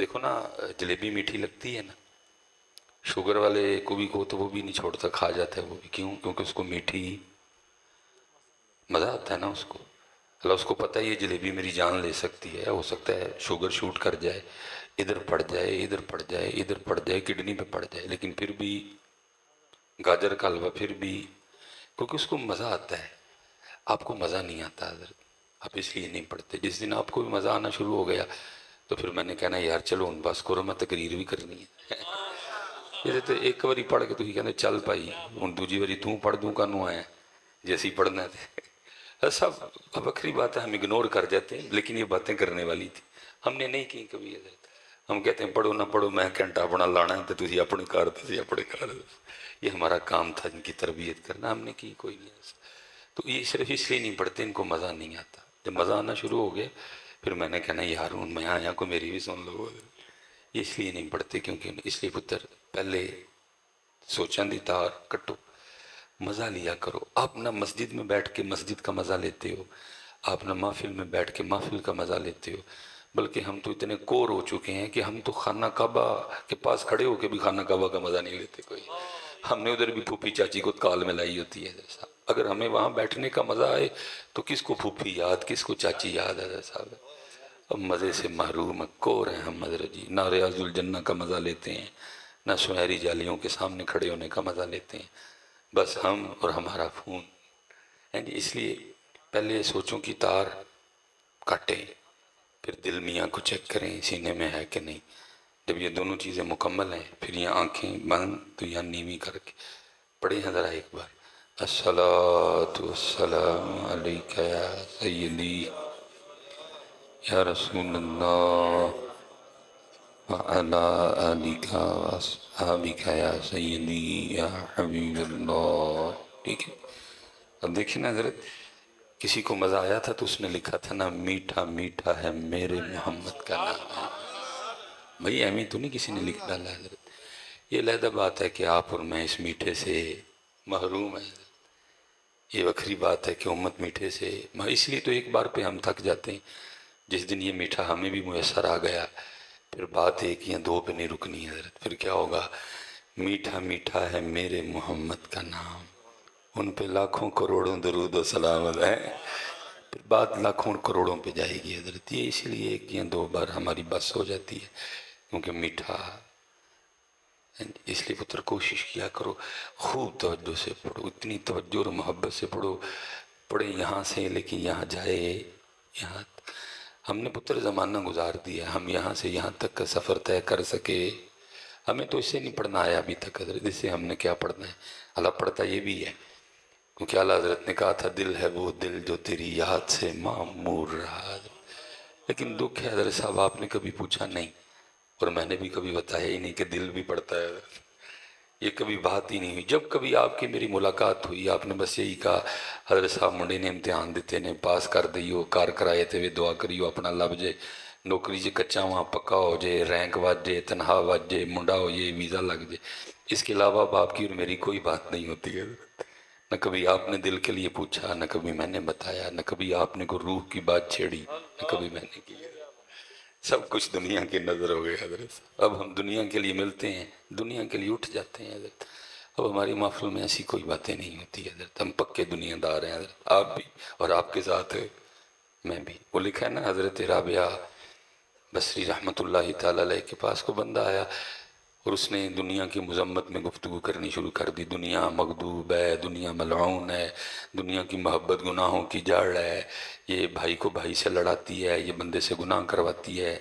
देखो ना, जलेबी मीठी लगती है ना, शुगर वाले को भी कहो तो वो भी नहीं छोड़ता, खा जाता है वो भी। क्यों? क्योंकि उसको मीठी मज़ा आता है ना उसको। अल्लाह उसको पता है ये जलेबी मेरी जान ले सकती है, हो सकता है शुगर शूट कर जाए, इधर पड़ जाए, इधर पड़ जाए, इधर पड़ जाए, किडनी पे पड़ जाए, लेकिन फिर भी गाजर का हलवा फिर भी, क्योंकि उसको मज़ा आता है। आपको मज़ा नहीं आता हज़रत, आप इसलिए नहीं पढ़ते। जिस दिन आपको भी मज़ा आना शुरू हो गया तो फिर मैंने कहना यार चलो हूँ बस करो, मैं तकरीर भी करनी है। ये तो एक बारी पढ़ के तुम कहते चल भाई हूँ दूजी बारी तू पढ़ दूँ कानू आया जैसी पढ़ना थे। सब बखरी बात है, हम इग्नोर कर जाते हैं, लेकिन ये बातें करने वाली थी, हमने नहीं की कभी। हम कहते हैं पढ़ो ना पढ़ो, मैं घंटा अपना लाना है तो तुम अपने घर, तुम अपने घर। ये हमारा काम था इनकी तरबियत करना, हमने की कोई नहीं ऐसा। तो ये सिर्फ इसलिए नहीं पढ़ते इनको मज़ा नहीं आता। जब मज़ा आना शुरू हो गया फिर मैंने कहना यार हूँ मैं आया को मेरी भी सुन लो। ये इसलिए नहीं पढ़ते क्योंकि इसलिए पुत्र पहले सोचा दी तार कटो, मज़ा लिया करो। आप ना मस्जिद में बैठ के मस्जिद का मज़ा लेते हो, आप ना महफिल में बैठ के महफिल का मज़ा लेते हो, बल्कि हम तो इतने कोर हो चुके हैं कि हम तो खाना काबा के पास खड़े होकर भी खाना काबा का मज़ा नहीं लेते कोई। हमने उधर भी फूफी चाची को काल में लाई होती है जैसा। अगर हमें वहाँ बैठने का मज़ा आए तो किसको फूफी याद, किसको चाची याद है जैसा। अब मज़े से महरूम कोर हैं हम हज़रत जी, ना रियाजुल जन्ना का मज़ा लेते हैं, ना सुनहरी जालियों के सामने खड़े होने का मज़ा लेते हैं, बस हम और हमारा खून है जी। इसलिए पहले सोचों की तार काटें, फिर दिल मियाँ को चेक करें सीने में है कि नहीं। जब ये दोनों चीज़ें मुकम्मल हैं फिर यहाँ आँखें बंद तो यहाँ नीवी करके पढ़े हैं ज़रा एक बार। अस्सलातु वस्सलामु अलैका या सय्यदी या रसूल अल्लाह व अला आलिका व अस्हाबिका या सय्यदी या हबीब अल्लाह। ठीक है, अब देखिए ना हज़रत, किसी को मज़ा आया था तो उसने लिखा था ना मीठा मीठा है मेरे मोहम्मद का नाम है। भाई एम तो नहीं किसी ने लिख डाला हज़रत। ये अलहदा बात है कि आप और मैं इस मीठे से महरूम हैं। ये वक्री बात है कि उम्मत मीठे से, इसलिए तो एक बार पे हम थक जाते हैं। जिस दिन ये मीठा हमें भी मुयसर आ गया फिर बात एक या दो पे नहीं रुकनी है हज़रत। फिर क्या होगा, मीठा मीठा है मेरे मोहम्मद का नाम, उन पे लाखों करोड़ों दरूद व सलामत है। फिर बात लाखों करोड़ों पे जाएगी हज़रत। ये इसलिए एक या दो बार हमारी बस हो जाती है क्योंकि मीठा। इसलिए पुत्र कोशिश किया करो, खूब तवज्जो से पढ़ो, इतनी तवज्जो और मोहब्बत से पढ़ो। पढ़े यहाँ से लेकिन यहाँ जाए, यहाँ हमने पुत्र ज़माना गुजार दिया, हम यहाँ से यहाँ तक का सफ़र तय कर सके। हमें तो इससे नहीं पढ़ना आया अभी तक हज़रत, इससे हमने क्या पढ़ना है। अल्लाह पढ़ता ये भी है क्योंकि अल्लाह हज़रत ने कहा था दिल है वो दिल जो तेरी याद से मामूर रहा। लेकिन दुख है हज़रत साहब आपने कभी पूछा नहीं और मैंने भी कभी बताया ही नहीं कि दिल भी पड़ता है। ये कभी बात ही नहीं हुई। जब कभी आपकी मेरी मुलाकात हुई आपने बस यही कहा हज़रत साहब मुंडे ने इम्तिहान दिते ने पास कर दियो, कार कराए थे वे दुआ करियो अपना लभ जे, नौकरी च कच्चा वहाँ पक्का हो जाए, रैंक वज जाए, तनख्वाह वज जाए, मुंडा हो जाए, वीज़ा लग जाए। इसके अलावा अब आपकी और मेरी कोई बात नहीं होती है। न कभी आपने दिल के लिए पूछा, न कभी मैंने बताया, न कभी आपने को रूह की बात छेड़ी, न कभी मैंने की। सब कुछ दुनिया की नज़र हो गई हज़रत। अब हम दुनिया के लिए मिलते हैं, दुनिया के लिए उठ जाते हैं हज़रत। अब हमारी महफिल में ऐसी कोई बातें नहीं होती हज़रत। हम पक्के दुनियादार हैं हज़रत, आप भी और आपके साथ मैं भी। वो लिखा है ना हज़रत राबिया बसरी रहमतुल्लाहि ताला अलैह के पास को बंदा आया और उसने दुनिया की मजम्मत में गुफ्तगू करनी शुरू कर दी। दुनिया मगदूब है, दुनिया मलऊन है, दुनिया की मोहब्बत गुनाहों की जड़ है, ये भाई को भाई से लड़ाती है, ये बंदे से गुनाह करवाती है।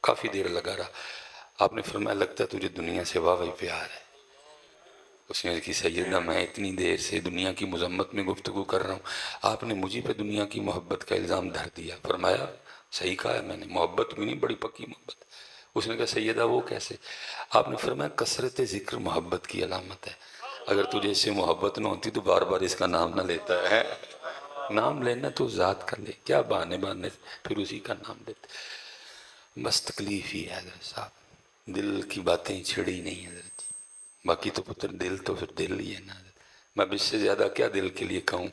काफ़ी देर लगा रहा। आपने फरमाया लगता है तुझे दुनिया से वाह प्यार है। उसने की सैयदा मैं इतनी देर से दुनिया की मजम्मत में गुफ्तगू कर रहा हूँ, आपने मुझे पे दुनिया की मोहब्बत का इल्ज़ाम धर दिया। फरमाया सही कहा है मैंने, मोहब्बत भी नहीं बड़ी पक्की मोहब्बत। उसने कहा सैयदा वो कैसे? आपने फरमाया कसरत ज़िक्र मोहब्बत की अलामत है। अगर तुझे इससे मोहब्बत न होती तो बार बार इसका नाम ना लेता है। नाम लेना तो ज़ात कर ले, क्या बहाने बहाने फिर उसी का नाम लेते। बस तकलीफ ही है हज़रत साहब, दिल की बातें छिड़ी नहीं हज़रत जी। बाकी तो पुत्र दिल तो फिर दिल ही है ना। मैं इससे ज़्यादा क्या दिल के लिए कहूँ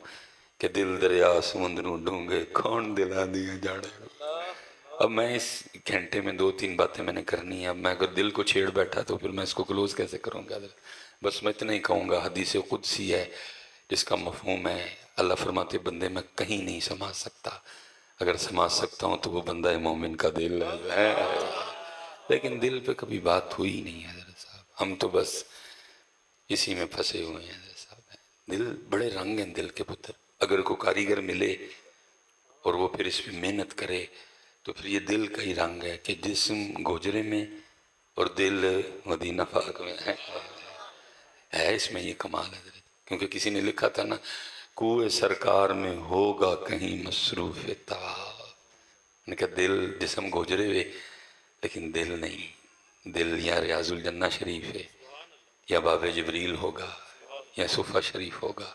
कि दिल दरिया समुद्र डूंगे कौन दिला दिया जाने। اب میں اس گھنٹے میں 2-3 باتیں میں نے کرنی ہیں. اب میں اگر دل کو چھیڑ بیٹھا تو پھر میں اس کو کلوز کیسے کروں گا؟ بس میں اتنا ہی کہوں گا، حدیث قدسی ہے جس کا مفہوم ہے اللہ فرماتے بندے میں کہیں نہیں سما سکتا، اگر سما سکتا ہوں تو وہ بندہ مومن کا دل ہے. لیکن دل پہ کبھی بات ہوئی نہیں ہے حضرت صاحب، ہم تو بس اسی میں پھنسے ہوئے ہیں حضرت صاحب. دل بڑے رنگ ہیں دل کے پتر، اگر کوئی کاریگر ملے اور وہ پھر اس پہ محنت کرے تو پھر یہ دل کا ہی رنگ ہے کہ جسم گوجرے میں اور دل مدینہ پاک میں ہے. اس میں یہ کمال ہے حضرت. کیونکہ کسی نے لکھا تھا نا، کوئے سرکار میں ہوگا کہیں مصروف طواف. نے کہا دل جسم گوجرے ہوئے لیکن دل نہیں. دل یا ریاض الجنہ شریف ہے، یا باب جبریل ہوگا، یا صفحہ شریف ہوگا،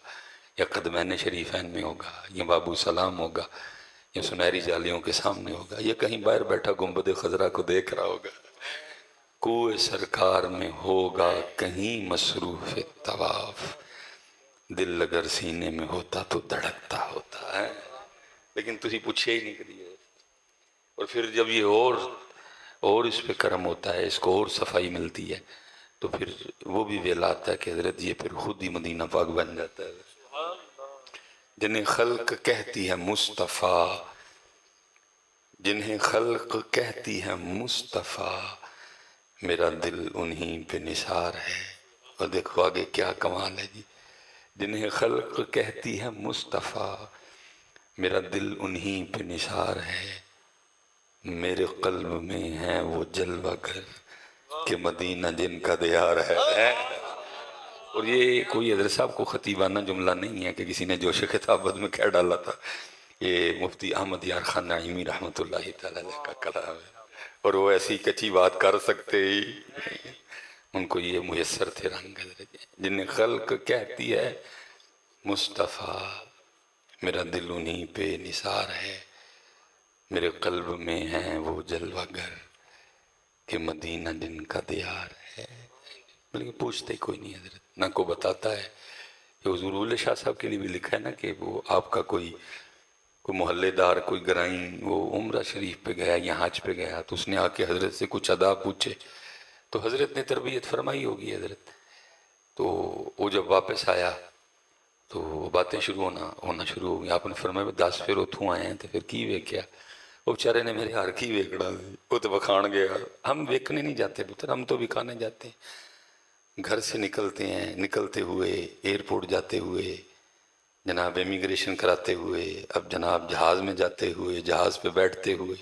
یا قدمین شریفین میں ہوگا، یا بابو سلام ہوگا، یا سنہری جالیوں کے سامنے ہوگا، یا کہیں باہر بیٹھا گنبد خضرا کو دیکھ رہا ہوگا. کوئے سرکار میں ہوگا کہیں مصروف طواف، دل اگر سینے میں ہوتا تو دھڑکتا ہوتا ہے. لیکن تسی پوچھے ہی نہیں کری ہے. اور پھر جب یہ اور اس پہ کرم ہوتا ہے، اس کو اور صفائی ملتی ہے، تو پھر وہ بھی ویلا آتا ہے کہ حضرت یہ پھر خود ہی مدینہ پاک بن جاتا ہے. جنہیں خلق کہتی ہے مصطفیٰ، جنہیں خلق کہتی ہے مصطفیٰ، میرا دل انہی پہ نثار ہے. اور دیکھو آگے کیا کمال ہے جی. جنہیں خلق کہتی ہے مصطفیٰ، میرا دل انہی پہ نثار ہے. میرے قلب میں ہے وہ جلوہ گر کہ مدینہ جن کا دیار ہے. اور یہ کوئی حضرت صاحب کو خطیبانہ جملہ نہیں ہے کہ کسی نے جوش خطابت میں کہہ ڈالا تھا. یہ مفتی احمد یار خان نعیمی رحمۃ اللہ تعالیٰ کا کلام ہے، اور وہ ایسی کچی بات کر سکتے ہی نہیں. ان کو یہ میسر تھے رنگ حضرت. جنہیں خلق کہتی ہے مصطفیٰ، میرا دل انہی پہ نثار ہے. میرے قلب میں ہیں وہ جلوہ گر کہ مدینہ جن کا دیار ہے. بلکہ پوچھتے کوئی نہیں حضرت، نہ کو بتاتا ہے. یہ حضور اول شاہ صاحب کے لیے بھی لکھا ہے نا کہ وہ آپ کا کوئی محلے دار، کوئی گرائیں وہ عمرہ شریف پہ گیا یا حج پہ گیا، تو اس نے آ کے حضرت سے کچھ ادا پوچھے تو حضرت نے تربیت فرمائی ہوگی حضرت. تو وہ جب واپس آیا تو باتیں ہونا شروع ہو گئی. آپ نے فرمایا 10 پھر اتھوں آئے ہیں تو پھر کی ویکیا؟ وہ بیچارے نے میرے ہر کی ویکڑا سی، وہ تو بکھان گیا. ہم ویکنے نہیں جاتے پتر، ہم تو بکھانے جاتے ہیں. گھر سے نکلتے ہیں، نکلتے ہوئے ایئرپورٹ جاتے ہوئے، جناب امیگریشن کراتے ہوئے، اب جناب جہاز میں جاتے ہوئے، جہاز پہ بیٹھتے ہوئے،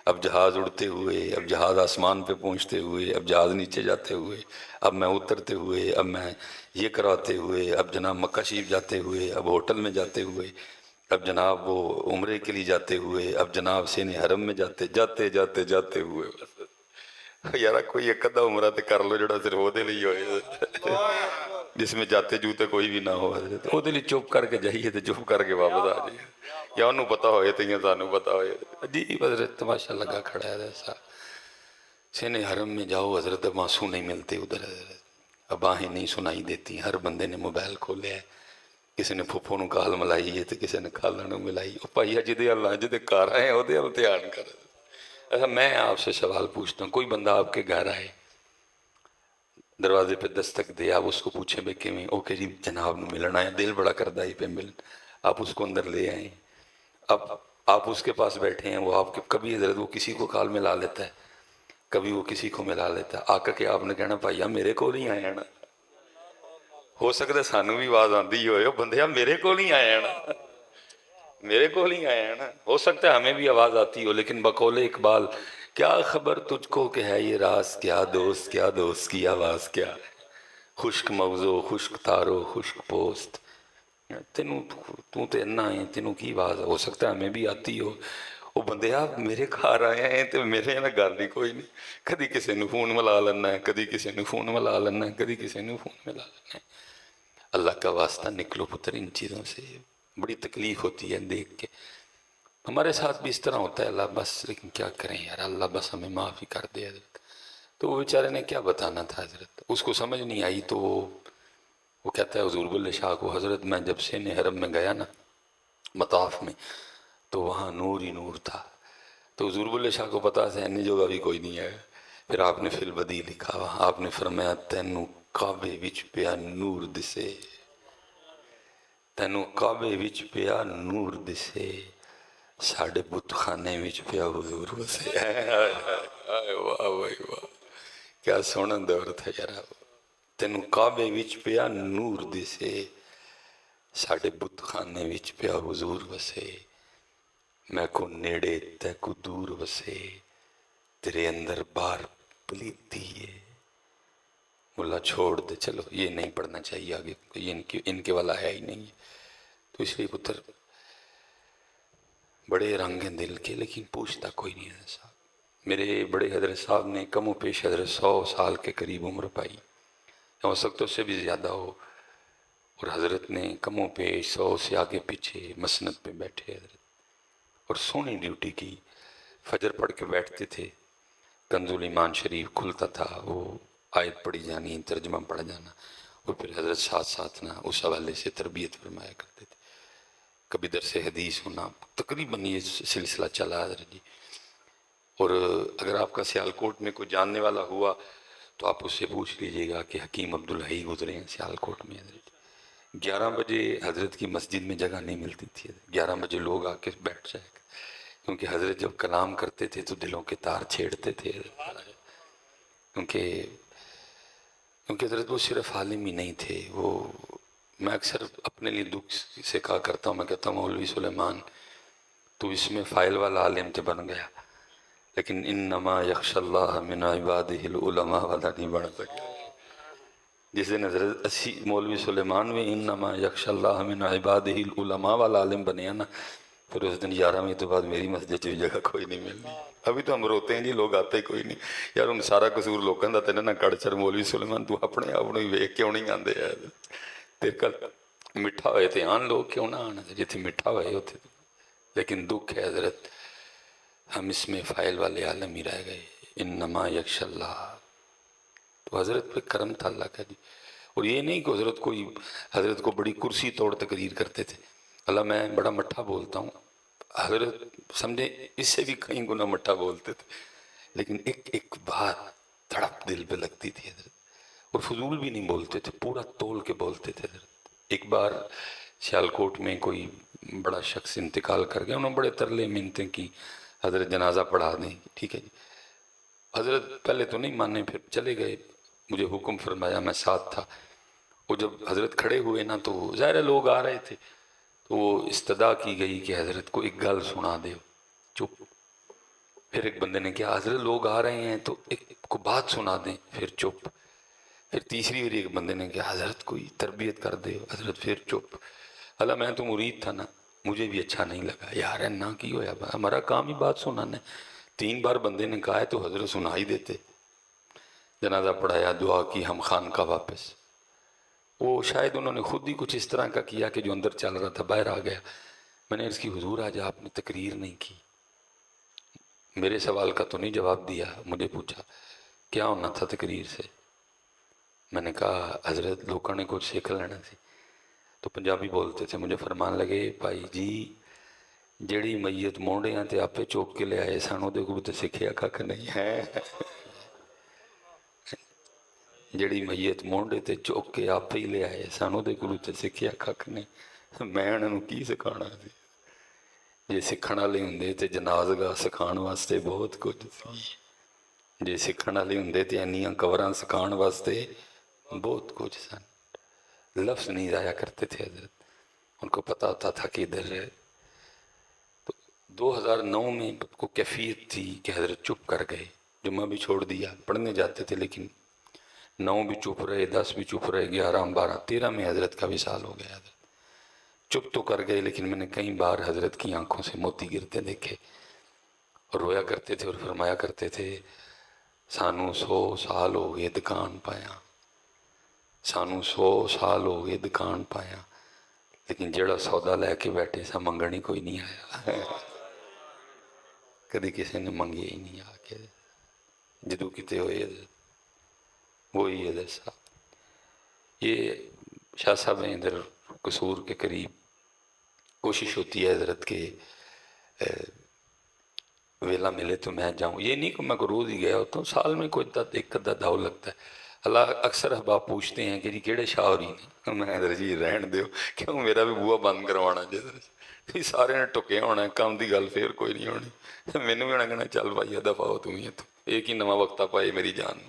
اب جہاز اڑتے ہوئے، اب جہاز آسمان پہ پہنچتے ہوئے، اب جہاز نیچے جاتے ہوئے، اب میں اترتے ہوئے، اب میں یہ کراتے ہوئے، اب جناب مکہ شریف جاتے ہوئے، اب ہوٹل میں جاتے ہوئے، اب جناب وہ عمرے کے لیے جاتے ہوئے، اب جناب سین حرم میں جاتے ہوئے. یارا کوئی ایک ادھا عمرہ تے کر لو جڑا صرف وہ دے لئی ہوئے، جس میں جاتے جوتے کوئی بھی نہ ہو حضرت. وہ دے لئی چپ کر کے جائیے تے چپ کر کے واپس آ جائیے. یا انہوں پتا ہوئے تے یا سانوں پتا ہوئے. عجیب حضرت تماشا لگا کھڑا ہے ایسا. سین حرم میں جاؤ حضرت، ماسو نہیں ملتے ادھر حضرت، اب آہیں نہیں سنائی دیتی. ہر بندے نے موبائل کھولے ہے، کسی نے پھپھو نو کال ملائی ہے تے کسی نے کھالا نو ملائی. او پائیا جدے اللہ جدے کار آئے ہیں وہ دے امتحان کر. ایسا میں آپ سے سوال پوچھتا ہوں، کوئی بندہ آپ کے گھر آئے، دروازے پہ دستک دے، آپ اس کو پوچھیں بے کہ میں اوکے جی جناب نو ملنا ہے، دل بڑا کردہ ہی پہ ملن، آپ اس کو اندر لے آئیں. اب آپ اس کے پاس بیٹھے ہیں، وہ آپ کے کبھی حضرت وہ کسی کو کال ملا لیتا ہے، کبھی وہ کسی کو ملا لیتا ہے. آقا کہ آپ نے کہنا بھائیا میرے کو نہیں آئے ہیں نا. ہو سکتا ہے سانوں بھی آواز آندھی ہوئے، بندیا میرے کو نہیں آئے ہیں نا، میرے کو نہیں آئے ہیں نا. ہو سکتا ہے ہمیں بھی آواز آتی ہو، لیکن بقول اقبال کیا خبر تجھ کو کہ ہے یہ راز کیا، دوست کی آواز کیا. خشک موضوع، خشک تارو، خشک پوست، تینوں تو تے انہ ہیں، تینوں کی آواز ہو سکتا ہے ہمیں بھی آتی ہو. وہ بندے آپ میرے گھر آئے ہیں تو میرے نہ گل ہی کوئی نہیں. کدی کسی نے فون ملا لینا ہے، کدی کسی نے فون ملا لینا ہے، کدی کسی نے فون ملا لینا ہے. اللہ کا واسطہ نکلو پتر ان چیزوں سے. بڑی تکلیف ہوتی ہے دیکھ کے. ہمارے ساتھ بھی اس طرح ہوتا ہے اللہ بس، لیکن کیا کریں یار، اللہ بس ہمیں معافی کر دے حضرت. تو وہ بیچارے نے کیا بتانا تھا حضرت، اس کو سمجھ نہیں آئی. تو وہ کہتا ہے حضور بلے شاہ کو، حضرت میں جب سین حرم میں گیا نا مطاف میں، تو وہاں نور ہی نور تھا. تو حضور بلے شاہ کو پتا سہنے جوگا بھی کوئی نہیں ہے. پھر آپ نے فی البدی لکھا وا, آپ نے فرمایا تینوں کعبے وچ پیا نور دسے, تینوں کعبے وچ پیا نور دسے, ساڈے بت خانے وچ پیا حضور وسے. واہ واہ واہ, کیا سونا دور تھا یار. تینوں کعبے وچ پیا نور دسے, ساڈے بت خانے وچ پیا حضور وسے. میں کو نیڑے تے کو دور وسے, تیرے اندر بار پلیتی ہے. ملا چھوڑ دے, چلو یہ نہیں پڑھنا چاہیے آگے, یہ ان کے والا ہے ہی نہیں. تو اس لیے پتر بڑے رنگ ہیں دل کے, لیکن پوچھتا کوئی نہیں ہے صاحب. میرے بڑے حضرت صاحب نے کم و پیش حضرت 100 سال کے قریب عمر پائی, ہو سکتا اس سے بھی زیادہ ہو, اور حضرت نے کم و پیش 100 سے آگے پیچھے مسند پہ بیٹھے حضرت, اور سونی ڈیوٹی کی. فجر پڑھ کے بیٹھتے تھے, کنز الایمان شریف کھلتا تھا, وہ آیت پڑھی جانی, ترجمہ پڑھ جانا, اور پھر حضرت ساتھ ساتھ نہ اس حوالے سے تربیت فرمایا کرتے تھے. کبھی درس حدیث ہونا, تقریباً یہ سلسلہ چلا حضرت جی. اور اگر آپ کا سیالکوٹ میں کوئی جاننے والا ہوا تو آپ اس سے پوچھ لیجئے گا کہ حکیم عبدالحی گزرے ہیں سیالکوٹ میں حضرت. 11 بجے حضرت کی مسجد میں جگہ نہیں ملتی تھی, 11 بجے لوگ آ کے بیٹھ جائے, کیونکہ حضرت جب کلام کرتے تھے تو دلوں کے تار چھیڑتے تھے. کیونکہ حضرت وہ صرف عالم ہی نہیں تھے, وہ میں اکثر اپنے لیے دکھ سے کہا کرتا ہوں, میں کہتا ہوں مولوی سلیمان تو اس میں فائل والا عالم تو بن گیا, لیکن انما یخشی اللہ من عبادہ العلماء والا نہیں بن سکتا. جس دن حضرت مولوی سلیمان میں انما یخشی اللہ من عبادہ العلماء والا عالم بنیا نا, پھر اس دن 11 تو بعد میری مسجد کی جگہ کوئی نہیں ملنی. ابھی تو ہم روتے ہیں جی, لوگ آتے کوئی نہیں یار. ہوں سارا قصور لوگوں کا تین نہ کڑچر مولوی سلیمان تو اپنے آپ ہی ویخ کیوں نہیں آتے یار. تیرے کل میٹھا ہوئے تھے آن لوگ کیوں نہ آنا, جتنے میٹھا ہوئے ہوتے. لیکن دکھ ہے حضرت, ہم اس میں فائل والے عالم ہی رہ گئے. انما یخشی اللہ, تو حضرت پہ کرم تھا اللہ کا جی. اور یہ نہیں کہ حضرت کو بڑی کرسی توڑ تقریر کرتے تھے. اللہ میں بڑا مٹھا بولتا ہوں, حضرت سمجھے اس سے بھی کہیں گنا مٹھا بولتے تھے, لیکن ایک بات تڑپ دل پہ لگتی تھی حضرت. اور فضول بھی نہیں بولتے تھے, پورا تول کے بولتے تھے حضرت. ایک بار سیالکوٹ میں کوئی بڑا شخص انتقال کر گیا, انہوں نے بڑے ترلے منتیں کی حضرت جنازہ پڑھا دیں, ٹھیک ہے جی. حضرت پہلے تو نہیں مانے, پھر چلے گئے, مجھے حکم فرمایا, میں ساتھ تھا. وہ جب حضرت کھڑے ہوئے نا تو ظاہر لوگ آ رہے تھے, تو وہ استدعا کی گئی کہ حضرت کو ایک گل سنا دے. چپ. پھر ایک بندے نے کہا حضرت لوگ آ رہے ہیں تو ایک کو بات سنا دیں, پھر چپ. پھر تیسری بار ایک بندے نے کہا حضرت کوئی تربیت کر دے, حضرت پھر چپ. اللہ میں تو مرید تھا نا, مجھے بھی اچھا نہیں لگا یار, نہ کی ہویا ہمارا کام ہی بات سنانا ہے. 3 بار بندے نے کہا ہے تو حضرت سنا ہی دیتے. جنازہ پڑھایا, دعا کی, ہم خان کا واپس. وہ شاید انہوں نے خود ہی کچھ اس طرح کا کیا کہ جو اندر چل رہا تھا باہر آ گیا. میں نے عرض کی حضور آج آپ نے تقریر نہیں کی. میرے سوال کا تو نہیں جواب دیا, مجھے پوچھا کیا ہونا تھا تقریر سے. میں نے کہا حضرت لوگوں نے کچھ سیکھ لینا سی. تو پنجابی بولتے تھے, مجھے فرمان لگے بھائی جی جیڑی میت مونڈیاں تے آپے چوک کے لے آئے سانوں دے کو تے سکھیا کھک نہیں ہے. جیڑی میت مونڈے تے چوک کے آپے ہی لے آئے سانوں دے کو تے سکھیا کھک نہیں. میں انہوں کی سکھانا سی, جے سکھن والے ہوندے تے جنازگاہ سکھان واسطے بہت کچھ سی. جے سکھن والے ہوندے تے انیاں قبراں سکھان واسطے بہت کچھ سن. لفظ نہیں ضائع کرتے تھے حضرت, ان کو پتہ ہوتا تھا کہ ادھر ہے. تو 2009 میں کو کیفیت تھی کہ حضرت چپ کر گئے, جمعہ بھی چھوڑ دیا, پڑھنے جاتے تھے لیکن 9 بھی چپ رہے, 10 بھی چپ رہے, 11, 12, 13 میں حضرت کا وصال ہو گیا. حضرت چپ تو کر گئے, لیکن میں نے کئی بار حضرت کی آنکھوں سے موتی گرتے دیکھے, اور رویا کرتے تھے اور فرمایا کرتے تھے سانوں 100 سال ہو گئے دکان پایا, سانوں 100 سال ہو گئے دکان پایا, لیکن جڑا سودا لے کے بیٹھے سا منگن ہی کوئی نہیں آیا. کدی کسی نے منگے ہی نہیں آ کے, جدو کتے ہوئے وہی حضرت صاحب. یہ شاہ صاحب ہیں ادھر قصور کے قریب, کوشش ہوتی ہے حضرت کے वेला मिले तो मैं जाऊँ। ये नहीं कि मैं को रोज़ ही गया होता हूँ, साल में कोई एक अद्धा दाव लगता है। अल्लाह अक्सर अहबाब पूछते हैं कि जी केड़े शाहरी ने, मैं इधर जी रहन दो, क्यों मेरा भी बूहा बंद करवाना जिधर सारे ने टुके होना काम की गल फिर कोई नहीं होनी। मैनू भी होना कहना चल भाई दफा हो तू ही इतों, एक ही नवा वक्ता पाए मेरी जान।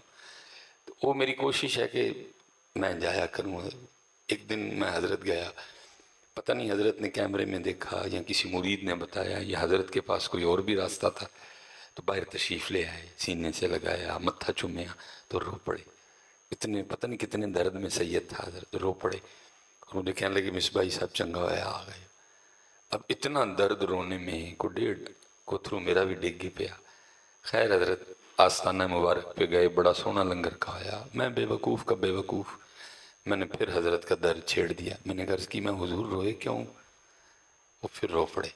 तो वो मेरी कोशिश है कि मैं जाया करूँ। एक दिन मैं हज़रत गया, पता नहीं हज़रत ने कैमरे में देखा या किसी मुरीद ने बताया या हज़रत के पास कोई और भी रास्ता था, तो बाहर तशरीफ़ ले आए, सीने से लगाया, मत्था चूमिया तो रो पड़े। इतने पता नहीं कितने दर्द में सैयद था हज़रत, रो पड़े और मुझे कहने लगे मिसबाई साहब चंगा होया आ गए। अब इतना दर्द रोने में को डेढ़ को थ्रू मेरा भी डिग ही पिया। खैर हज़रत आस्थाना मुबारक पे गए, बड़ा सोहना लंगर खाया। मैं बेवकूफ़ का बेवकूफ़, मैंने फिर हज़रत का दर्द छेड़ दिया। मैंने गर्ज की मैं हुजूर रोए क्यों? वो फिर रो पड़े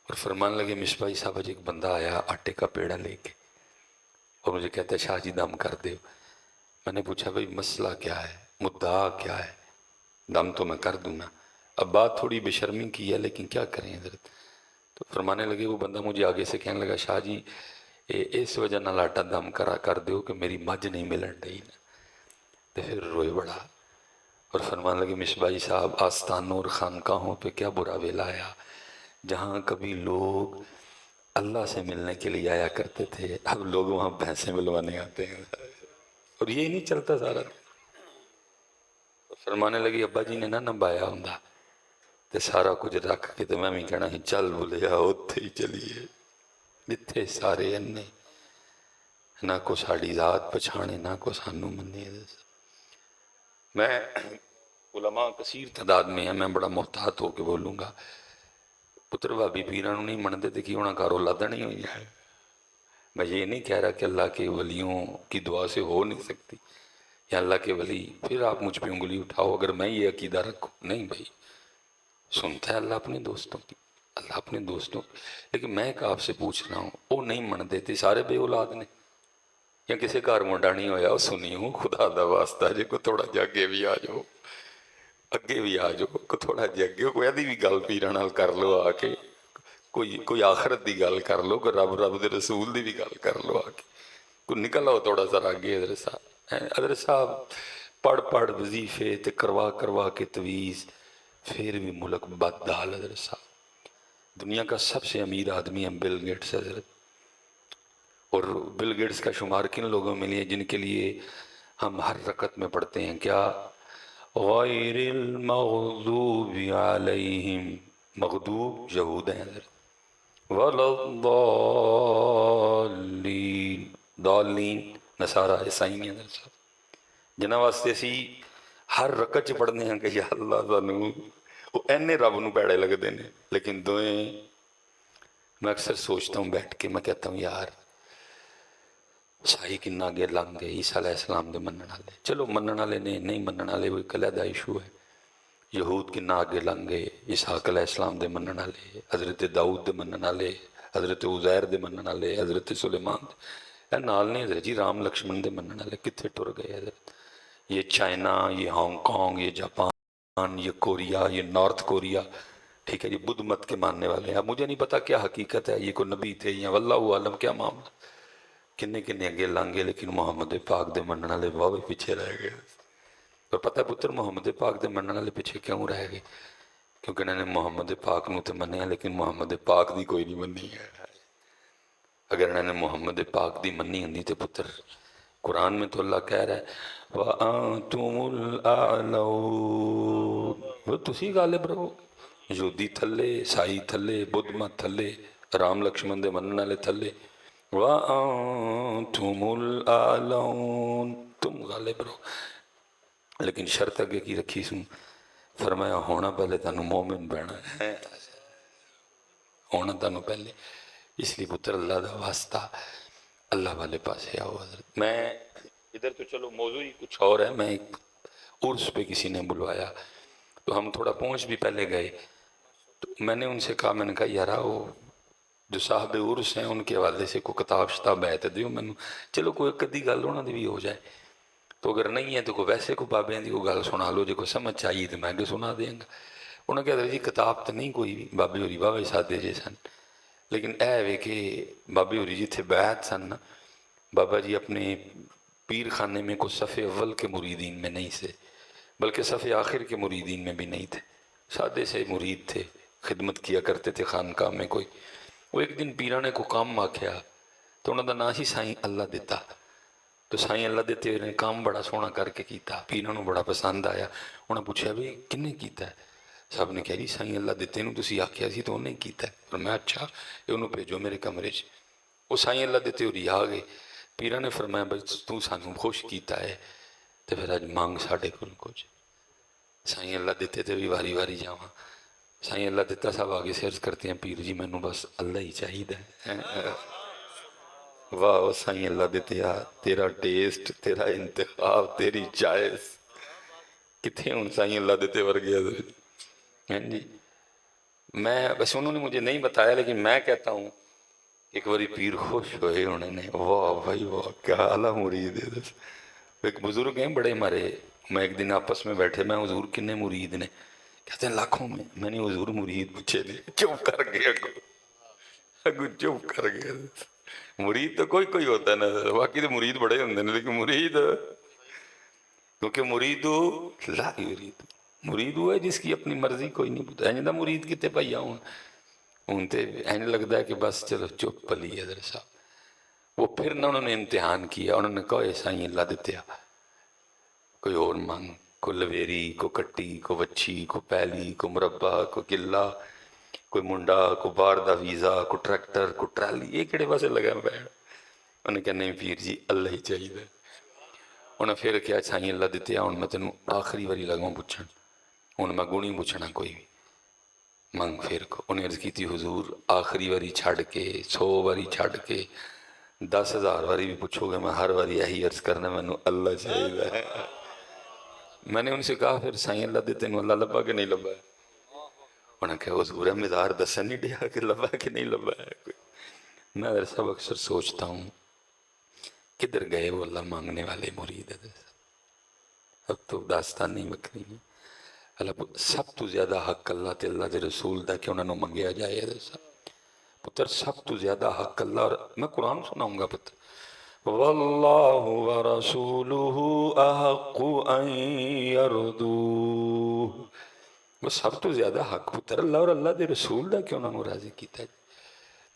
और फरमान लगे मिसबाई साहब अज एक बंदा आया आटे का पेड़ा लेके और मुझे कहता है शाह जी दम कर दो। मैंने पूछा भाई मसला क्या है, मुद्दा क्या है? दम तो मैं कर दूंगा। अब बात थोड़ी बेशर्मी की है लेकिन क्या करें हज़रत। तो फरमाने लगे, वो बंदा मुझे आगे से कहने लगा शाह जी इस वजह नाल आटा दम करा कर दो कि मेरी मझ नहीं मिलन डई ना। तो फिर रोए बड़ा और फरमान लगे मिसबाई साहब आस्थानों और खानकाहों पे क्या बुरा वेला आया, जहाँ कभी लोग अल्लाह से मिलने के लिए आया करते थे, अब लोग वहाँ भैंसे मिलवाने आते हैं और ये नहीं चलता सारा। तो फरमाने लगी अब्बा जी ने ना नभाया होंगे तो सारा कुछ रख के तो मैं भी कहना ही चल बोलिया उत्थे ही चलीए, जिथे सारे अन्ने ना को साड़ी जात पछाणे ना को सानू मन्ने। मैं उलमा कसीर तादाद में है, मैं बड़ा मुहतात होकर बोलूँगा। पुत्र भाभी पीरां नहीं मनते तो की होना, कारो लादा नहीं हुई है। मैं ये नहीं कह रहा कि अल्लाह के वलियों की दुआ से हो नहीं सकती या अल्लाह के वली फिर आप मुझ पे उंगली उठाओ अगर मैं ये अकीदा रखूँ, नहीं भाई, सुनता है अल्लाह अपने दोस्तों की, अल्लाह अपने दोस्तों की। लेकिन मैं एक आपसे पूछ रहा हूँ, वो नहीं मनते थे सारे बेऔलाद ने या किसी घर मुंडा नहीं होया, सुनी हूँ खुदा दा वास्ता जे को थोड़ा जा अगे भी आ जाओ, अगे भी आ जाओ को थोड़ा जा अगे कोई भी गल पीरां नाल कर लो आके, कोई कोई आखरत की गल कर लो, कोई रब रब के रसूल की भी गल कर लो आके, कोई निकल आओ थोड़ा सा अगे। हज़रत साहब पढ़ पढ़ वजीफे ते करवा करवा के तवीज़, फिर भी मुल्क बदहाल। हज़रत साहब दुनिया का सबसे अमीर आदमी है बिल गेट्स हज़रत, और बिल गेट्स का शुमार किन लोगों में लिए जिनके लिए हम हर रकत में पढ़ते हैं क्या, गैरिल मग़दूबि अलैहिम, मग़दूब यहूद हैं हज़रत, वलद्दालीन, दालीन नसारा ईसाई हैं हज़रत साहब, जिन्हां वास्ते असी हर रकत च पढ़ने हैं कि या अल्लाह सानू वो इन्ने रब नूं भैड़े लगते हैं। लेकिन दोएं मैं अक्सर सोचता हूँ बैठ के, मैं कहता हूँ यार शाही किन्ना अगे लंघ गए ईसा अलैहिस्सलाम दे मनण वाले, चलो मनण वाले ने नहीं मनण वाले वो एक अलहदा इशू है। यहूद किन्ना अगे लंघ गए इसहाक अलैहिस्सलाम दे मनण वाले, हज़रत दाऊद दे मनण वाले, हज़रत उज़ैर दे मनण वाले, हज़रत सुलेमान नाल ने हज़रत जी राम लक्ष्मण दे मनण वाले कित्थे टुर गए हज़रत। ये चाइना, ये हांगकॉन्ग, ये जापान, ये कोरिया, ये नॉर्थ कोरिया, ठीक है जी, बुद्ध मत के मानने वाले हैं। अब मुझे नहीं पता क्या हकीकत है, ये कोई नबी थे या वल्लाहु आलम क्या मामला, किन्ने किन्ने अगे लंघ गए लेकिन मुहम्मद पाक दे मनण वाले वावे पीछे रह गए। पर पता पुत्र मुहम्मद पाक दे मनण वाले पीछे क्यों रह गए? क्योंकि इन्होंने मुहम्मद पाक नूं ते मन्निया लेकिन मुहम्मद पाक दी कोई नहीं मन्नी है। अगर इन्होंने मुहम्मद पाक दी मन्नी होंदी तो पुत्र कुरान में तो अल्लाह कह रहा है व अंतुमुल आलऊन, वो तुसी गालिब रहो। यहूदी थले, ईसाई थले, बुद्ध मत थले, राम लक्ष्मण दे मनण वाले थले, व अंतुमुल आलऊन, तुम गालिब रहो। लेकिन शर्त अगे की रखी सूँ, फरमाया होना पहले तुहानू मोमिन बनना है, होना तुहानू पहले। इसलिए पुत्र अल्लाह का वास्ता अल्लाह वाले पासे आओ हज़रत। मैं इधर तो चलो मौजू ही कुछ और है, मैं एक उर्स पे किसी ने बुलवाया तो हम थोड़ा पहुँच भी पहले गए, तो मैंने उनसे कहा, मैंने कहा यार वो जो साहब उर्स हैं उनके हवाले से कोई किताब शिताब है तो दियो मैनू, चलो कोई कदी गल उन्होंने भी हो जाए, तो अगर नहीं है तो कोई वैसे कोई बाबे की कोई गल सुना लो, जो कोई समझ चाहिए तो मैं अगे सुना देंगा। उन्हें कहते जी किताब तो नहीं कोई भी, बाबे होरी बाबे सादे जे सन, لیکن اے وے کہ بابے ہوری جتھے بیعت سن نا، بابا جی اپنے پیر خانے میں کوئی صف اول کے مریدین میں نہیں سے، بلکہ صف آخر کے مریدین میں بھی نہیں تھے، سادے سے مرید تھے، خدمت کیا کرتے تھے خانقاہ میں کوئی۔ وہ ایک دن پیرانے کو کام آکھیا تو انہوں دا نا ہی سائیں اللہ دیتا، تو سائیں اللہ دیتے نے کام بڑا سونا کر کے کیتا، پیراں نوں بڑا پسند آیا۔ انہوں نے پوچھا بھی کنے کیتا ہے؟ صاحب نے کہا جی سائیں اللہ دیتے نوں تسی آکھیا سی تو انہیں کیتا ہے۔ اور میں اچھا یہ انہوں بھیجو میرے کمرے چ۔ وہ سائیں اللہ دیتے ہوری آ گئے، پیراں نے فرمایا بس تو سانوں خوش کیتا ہے تو پھر اج مانگ ساڈے کول کچھ۔ سائیں اللہ دیتے تے بھی واری واری جاواں۔ سائیں اللہ دیتا صاحب آگے سے عرض کرتے ہیں پیر جی مینوں بس اللہ ہی چاہیے ہے۔ واہ سائیں اللہ دیتے تیرا ٹیسٹ، تیرا انتخاب، تیری چائس کتنے ہوں سائیں اللہ دیتے ورگے ہیں جی۔ میں بس انہوں نے مجھے نہیں بتایا لیکن میں کہتا ہوں ایک باری پیر خوش ہوئے انہوں نے، واہ بھائی واہ کیا اعلیٰ مرید ہے۔ ایک بزرگ ہیں بڑے ہمارے، میں ایک دن آپس میں بیٹھے، میں حضور کنے مرید نے؟ کہتے ہیں لاکھوں میں نے حضور مرید پوچھے نہیں، چپ کر گیا اگو چپ کر گیا۔ مرید تو کوئی کوئی ہوتا ہے نا، باقی تو مرید بڑے ہوندے نے لیکن مرید کیونکہ مرید لا یرید، مرید وہ ہے جس کی اپنی مرضی کوئی نہیں پوچھتا۔ اینجا مرید کتے پائیا ہوں تے اینج لگتا ہے کہ بس چلو چپ پلی حضرت صاحب۔ وہ پھر نہ انہوں نے امتحان کیا، انہوں نے کہا سائیں اللہ دیتے کوئی اور مانگ، کوئی لویری، کوئی کٹی، کوئی وچھی، کوئی پیلی، کوئی مربع، کوئی قلعہ، کوئی منڈا، کوئی باہر دا ویزا، کوئی ٹریکٹر، کوئی ٹرالی، یہ کہڑے پاسے لگا بیٹھ؟ انہوں نے کہا نہیں پیر جی اللہ ہی چاہیے۔ انہوں نے پھر کیا سائیں اللہ دیتے ہوں میں تینوں آخری واری لگاؤں پوچھن، ہوں میں گونی پوچھنا کوئی بھی منگ پھر کو۔ انہیں عرض کی تھی حضور آخری واری چھڑ کے 100 واری چھڑ کے 10,000 واری بھی پوچھو گے میں ہر واری یہی عرض کرنا میں اللہ چاہیے ہے۔ میں نے ان سے کہا پھر سائیں اللہ دیتے ہیں اللہ لبا کہ نہیں لبا ہے؟ انہوں نے کہا حضور ہے مزار دسن نہیں دیا کہ لبا کہ نہیں لبا ہے۔ میں در سب اکثر سوچتا ہوں کدھر گئے وہ اللہ مانگنے والے مرید ہے؟ اب تو داستان نہیں بکری ہے۔ اللہ سب تو زیادہ حق اللہ تے اللہ دے رسول دا کہ انہوں نے منگیا جائے پتر، سب تو زیادہ حق اللہ۔ اور میں قرآن سناؤں گا پتر، واللہ ورسولہ احق ان یردوہ، وہ سب تو زیادہ حق پتر اللہ اور اللہ دے رسول دا کہ انہوں نے راضی کیتا ہے۔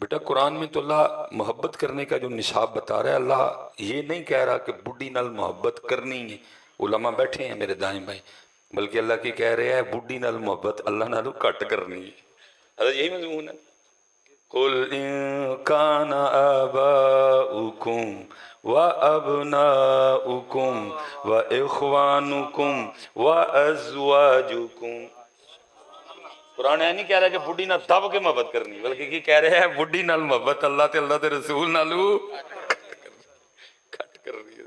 بیٹا قرآن میں تو اللہ محبت کرنے کا جو نصاب بتا رہا ہے، اللہ یہ نہیں کہہ رہا کہ بڈی نال محبت کرنی ہے، علماء بیٹھے ہیں میرے دائیں بائیں، بلکہ اللہ کی کہہ رہے ہیں بڈی نال محبت اللہ نالو کٹ کرنی ہے۔ حضرت یہی مضمون ہے، قُلْ إِن كَانَ آبَاؤُكُمْ وَأَبْنَاؤُكُمْ وَإِخْوَانُكُمْ وَأَزْوَاجُكُمْ۔ قرآن ہے نہیں کہہ رہا کہ بڈی نال دب کے محبت کرنی، بلکہ کی کہہ رہے ہیں بڈی نال محبت اللہ تے اللہ تے رسول نالو کٹ کرنی ہے،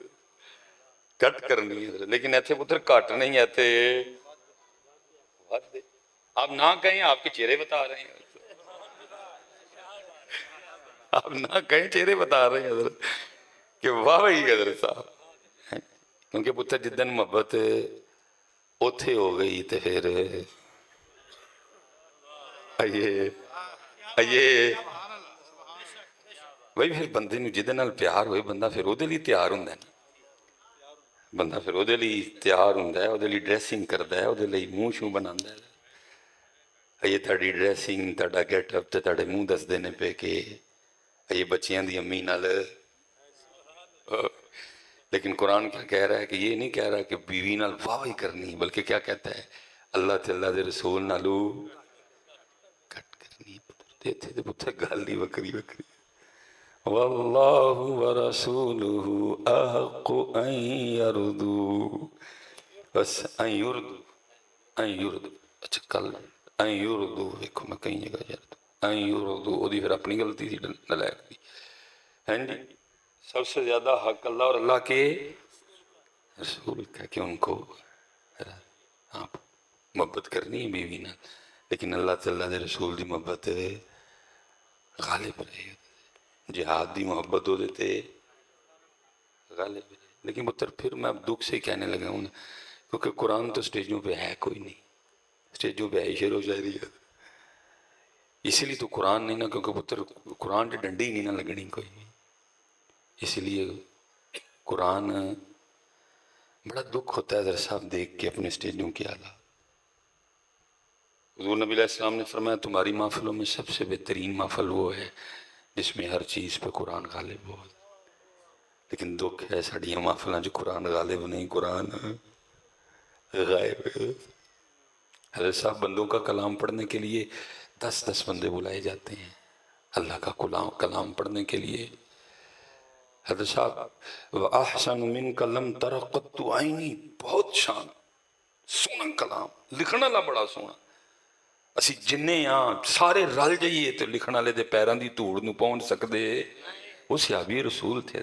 کٹ کرنی ہے۔ لیکن ایتھے پتر کٹ نہیں، ایتھے آپ نہ کہیں آپ کے چہرے بتا رہے ہیں، آپ نہ کہیں چہرے بتا رہے ہیں حضرت کہ واہ بھائی حضرت صاحب، کیونکہ پتر جدن محبت اوتھے ہو گئی تے پھر آئیے بھائی پھر بندے نو جدے نال پیار ہوئے بندہ پھر او دے لی تیار ہوندا ہے نا، بندہ پھر او دے لی تیار ہوندا ہے، او دے لی ڈریسنگ کردا ہے، او دے لی منہ شو بناندا ہے۔ یہ تہاڈی ڈریسنگ تہاڈا گیٹ اپ تے تہاڈے منہ دس دینے پہ کہ یہ بچیاں دی امی نال، لیکن قرآن کیا کہہ رہا ہے کہ یہ نہیں کہہ رہا کہ بیوی نال واہ واہی کرنی، بلکہ کیا کہتا ہے اللہ تے اللہ دے رسول نالو کٹ کرنی۔ پتر تے پتر گل ہی بکری بکری، واللہ ورسولہ احق ان یردوہ، بس ان یردو، ان یردو، اچھا کل ان یردو دیکھو میں کئی جگہ جاتا ان یردو، او دی پھر اپنی غلطی تھی نلائق دی، ہیں جی سب سے زیادہ حق اللہ اور اللہ کے رسول کا کہ ان کو آپ محبت کرنی ہے بیوی نہ، لیکن اللہ تعالیٰ دے رسول دی محبت غالب رہے، جہاد دی محبت ہو دیتے غالب رہے۔ لیکن پتر پھر میں اب دکھ سے کہنے لگا ہوں کیونکہ قرآن تو سٹیجوں پہ ہے کوئی نہیں، سٹیجوں پہ ہے شعر و شاعری ہے، इसी लिए तो कुरान नहीं ना, क्योंकि पुत्र कुरान की डंडी नहीं ना लगनी कोई, इसलिए कुरान बड़ा दुख होता है दर साहब देख के अपने स्टेजों के हालात। हुज़ूर नबी अलैहिस्सलाम ने फरमाया तुम्हारी महफिलों में सबसे बेहतरीन महफिल वो है जिसमें हर चीज़ पे कुरान गालिब हो। लेकिन दुख है साड़ियाँ महफिलों च कुरान गालिब नहीं, कुरान गायब है। हज़रत साहब बंदों का कलाम पढ़ने के लिए 10-10 बंदे बुलाए जाते हैं अल्लाह का कलाम पढ़ने के लिए। हज़रत साहब व अहसन मिनका लम तरा क़त्तु आइनी, बहुत शान सोहना कलाम, लिखण वाला बड़ा सोहना। असी जिन्ने हाँ सारे रल जाइए तो लिखण वाले दे पैरों की धूड़ नूं पहुँच सकते वो सहाबी रसूल थे।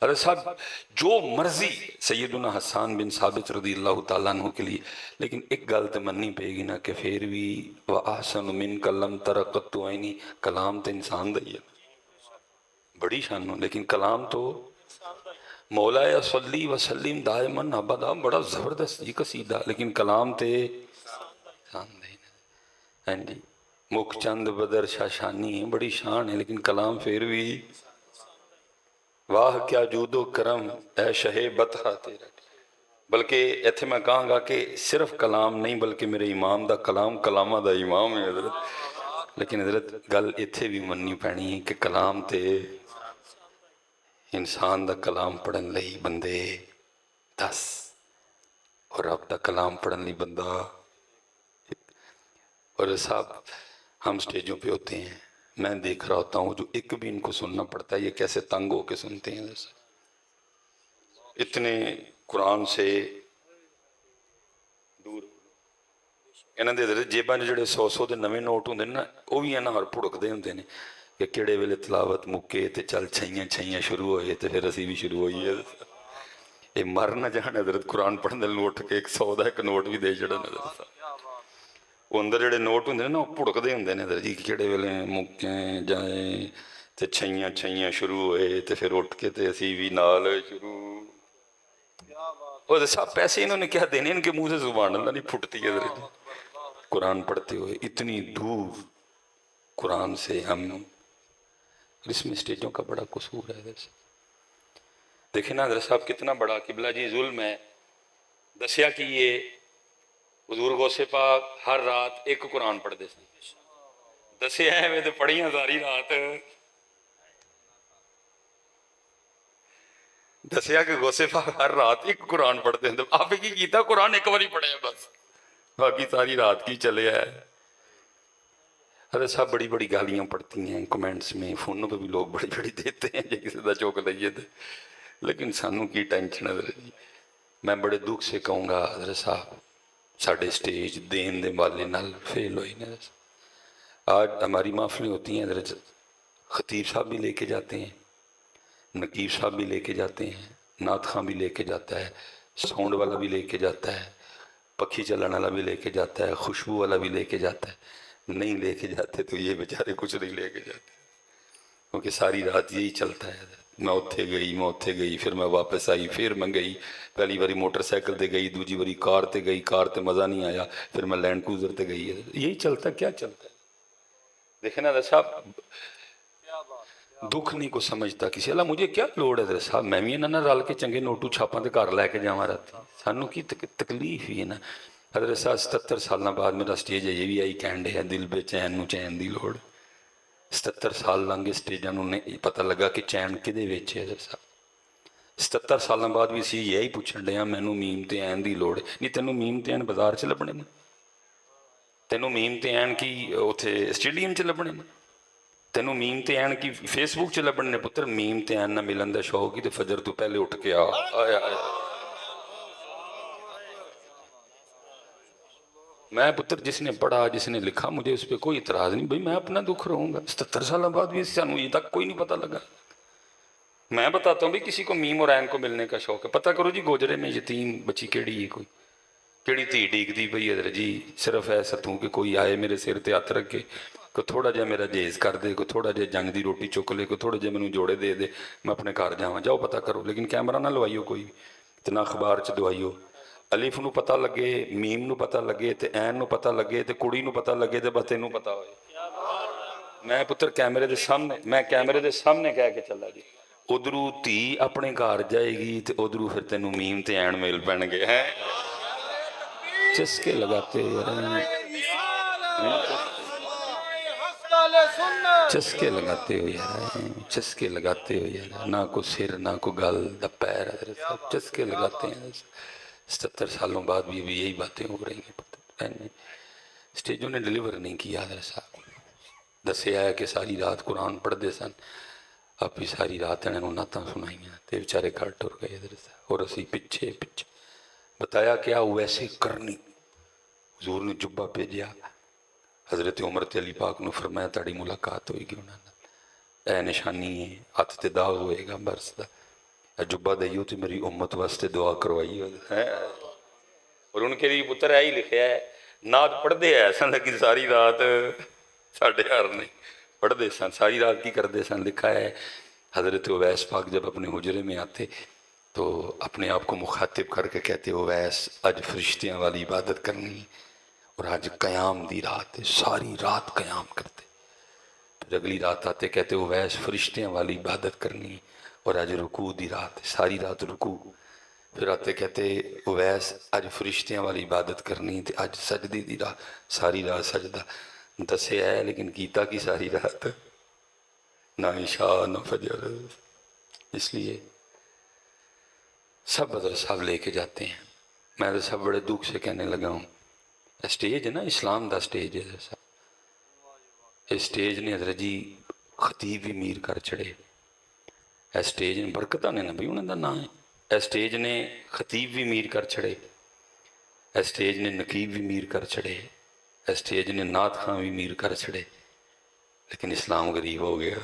अरे साहब जो मर्जी सैयदुना हसन बिन साबित रज़ी अल्लाह तआला अन्हु के लिए, लेकिन एक गल तो मननी पेगी ना कि फिर भी व अहसन मिनका लम तरा क़त्तु आइनी, कलाम तो इंसान दा ही है, बड़ी शान, लेकिन कलाम तो मौला सल्ली वसल्लिम दायमन अबदा, बड़ा जबरदस्त जी कसीदा, लेकिन कलाम ते शान दे। हाँ जी, मुख चंद बदर शाशानी है, बड़ी शान है, लेकिन कलाम फिर भी वाह क्या जूदो करम ऐ शहे बतहा तेरा। बल्कि इत्थे मैं कहांगा कि सिर्फ कलाम नहीं बल्कि मेरे इमाम दा कलाम कलामा दा इमाम है हजरत। लेकिन हजरत गल इत्थे भी मननी पैनी है कि कलाम ते इंसान दा कलाम पढ़न लई बंदे 10 और रब दा कलाम पढ़न लई बंदा। और साहब हम स्टेजों पे होते हैं, मैं देख रहा होता हूँ जो एक भी इनको सुनना पड़ता है ये कैसे तंग होके सुनते हैं। इतने कुरान से दूर इन्हों के जेबा जो 100 के नवे नोट होंगे ना वो भी इन्होंने हर भुड़कते होंगे ने कि किहड़े वेले तलावत मुके तो चल छइयां छइयां शुरू होए तो फिर असी भी शुरू होईए। ये मर न जाने हजरत कुरान पढ़ने उठ के 100 का एक नोट भी दे छड़न हजरत। वो अंदर जोड़े नोट होंगे ना भुड़कते होंगे ने हजरत जी किहड़े वेले मुके जाए तो छइयां छइयां शुरू होए तो फिर उठ के तो असी भी नाल शुरू। वो सब पैसे इन्होंने क्या देने, इनके मुंह से जुबान अल्लाह नहीं फुटती है कुरान पढ़ते हुए। इतनी दूर कुरान से हम, इसमें स्टेजों का बड़ा कसूर है। देखे ना हज़रत साहब कितना बड़ा किबला जी जुल्म है। दसिया कि ये हुजूर गौसे पाक हर रात एक कुरान पढ़ते थे, दसिया है वे तो पढ़िया सारी रात। दसिया कि गौसे पाक हर रात एक कुरान पढ़ते हैं, आप की कीता कुरान एक बारी पढ़े बस, बाकी सारी रात की चले है। अरे साहब बड़ी बड़ी गालियाँ पड़ती हैं कमेंट्स में, फोनों पे भी लोग बड़ी बड़ी देते हैं जो किसी का चुक लीए तो, लेकिन सानू की टेंशन है जी। मैं बड़े दुख से कहूँगा हज़रत साहब साढ़े स्टेज देन दे वाले नाल फेल हुए ने। आज हमारी महफिलें होती हैं, हज़रत खतीब साहब भी लेके जाते हैं, नकीब साहब भी लेके जाते हैं, नात खां भी लेके जाता है, साउंड वाला भी लेके जाता है, पखी चलन वाला भी लेके जाता है, खुशबू वाला भी लेके जाता है। नहीं लेके जाते तो ये बेचारे कुछ नहीं लेके जाते, क्योंकि सारी रात यही चलता है। मैं उत्थे गई फिर मैं वापस आई, फिर मैं गई, पहली बारी मोटरसाइकिल ते गई, दूजी बारी कार ते गई, कार ते मज़ा नहीं आया, फिर मैं लैंड क्रूजर ते गई। यही चलता, क्या चलता है। देखे ना साहब दुख नहीं को समझता किसी, अल्लाह मुझे क्या लोड़ है साहब, मैं भी इन्होंने रल के चंगे नोटू छापा तो घर लैके जावा राती, सानू की तकलीफ ही है ना। हज़रत साहब 77 साल बाद मेरा स्टेज अजे भी आई कहन डे दिल बेचैन नूं चैन की लोड़। 77 साल लंघे स्टेजा नहीं पता लगा कि चैन कि हज़रत साहब 77 साल बाद भी सी यही पूछण डे मैनू मीम ते ऐन की लोड़ नहीं, तेनों मीम ते ऐन बाजार च लभने ने, तेनों मीम ते ऐन की उत्थे स्टेडियम च लभने ने, तेनों मीम ते ऐन की फेसबुक च लभने ने। पुत्र मीम ते ऐन ना मिलन का शौक ही तो फजर तो पहले उठ के आया। मैं पुत्र जिसने पढ़ा जिसने लिखा मुझे उस पर कोई इतराज नहीं, भाई मैं अपना दुख रहूंगा। 77 साल बाद भी सानू ये तक कोई नहीं पता लगा। मैं बताता हूँ भाई किसी को मीम और ऐन को मिलने का शौक है, पता करो जी गोजरे में यतीम बच्ची केड़ी है, कोई केड़ी धी डीकदी पई है जी, सिर्फ ऐ सतूं कि कोई आए मेरे सिर ते हत्थ रखे, कोई थोड़ा जहा मेरा जेज कर दे, कोई थोड़ा जहा जंग की रोटी चुक ले, कोई थोड़े जे मैनू जोड़े दे मैं अपने घर जावां। जाओ पता करो, लेकिन कैमरा ना लवाइयो कोई तो ना अखबार च दवाइयो। अलिफ नूं पता लगे, मीम नूं पता लगे, तो ऐन नूं पता लगे, तो कुड़ी नूं पता लगे, तो बस तेनों पता होए। ਮੈਂ ਪੁੱਤਰ ਕੈਮਰੇ ਦੇ ਸਾਹਮਣੇ, ਮੈਂ ਕੈਮਰੇ ਦੇ ਸਾਹਮਣੇ ਕਹਿ ਕੇ ਚੱਲਾ ਜੀ, ਉਧਰੋਂ ਧੀ ਆਪਣੇ ਘਰ ਜਾਏਗੀ ਤੇ ਉਧਰੋਂ ਫਿਰ ਤੈਨੂੰ ਮੀਮ ਤੇ ਐਣ ਮੇਲ ਪੈਣਗੇ ਹੈ। ਚਸਕੇ ਲਗਾਤੇ चस्के लगाते हो यार, चस्के लगाते हो यार, ना को सिर ना को गल द पैर, सब चस्के लगाते हैं। 70 सालों बाद भी अभी यही बातें हो रही हैं। स्टेजों ने डिलीवर नहीं किया हजरत साहब। दसिया है कि सारी रात कुरान पढ़ते सन, आपी सारी रात इन्होंने नातां सुनाइया तो बेचारे घर टुर गए हजरत साहब। और असी पिछे पिछे बताया क्या वैसे करनी। हजूर ने जुब्बा भेजा, हज़रत उमर ते अली पाक ने फरमाया ताड़ी मुलाकात होएगी उन्होंने, ए निशानी है, हथ ते दाग होएगा बरस का, जुब्बा दईओ तो मेरी उम्मत वास्ते दुआ करवाई है। और उनके लिए पुत्र है ही लिखा है, नात पढ़ते है सन लेकिन सारी रात साढ़े यार नहीं पढ़ते सन, सारी रात की करते सन। लिखा है हज़रत उवैस पाक जब अपने हुजरे में आते तो अपने आप को मुखातिब करके कहते उवैस अज फरिश्तियाँ वाली इबादत करनी और आज क़याम दी रात है, सारी रात क़याम करते। फिर अगली रात आते कहते उवैस फरिश्तियाँ वाली इबादत करनी और आज रुकू दी रात है, सारी रात रुकू। फिर आते कहते उवैस अज फरिश्तियाँ वाली इबादत करनी तो अज सजदी दी रात, सारी रात सजदा। दसे है लेकिन कीता की सारी रात, ना इशा ना फजर। इसलिए सब हज़रत साहब लेके जाते हैं। मैं तो सब बड़े दुख से कहने लगा हूँ, स्टेज है ना इस्लाम का स्टेज है हज़रत साहब। इस स्टेज ने हज़रत जी खतीब भी मीर कर छड़े। इस स्टेज ने बरकत ने ना भी उन्होंने नाम है, इस स्टेज ने खतीब भी मीर कर छड़े, इस स्टेज ने नकीब भी मीर कर छड़े, इस स्टेज ने नात खां भी मीर कर छड़े। लेकिन इस्लाम गरीब हो गया।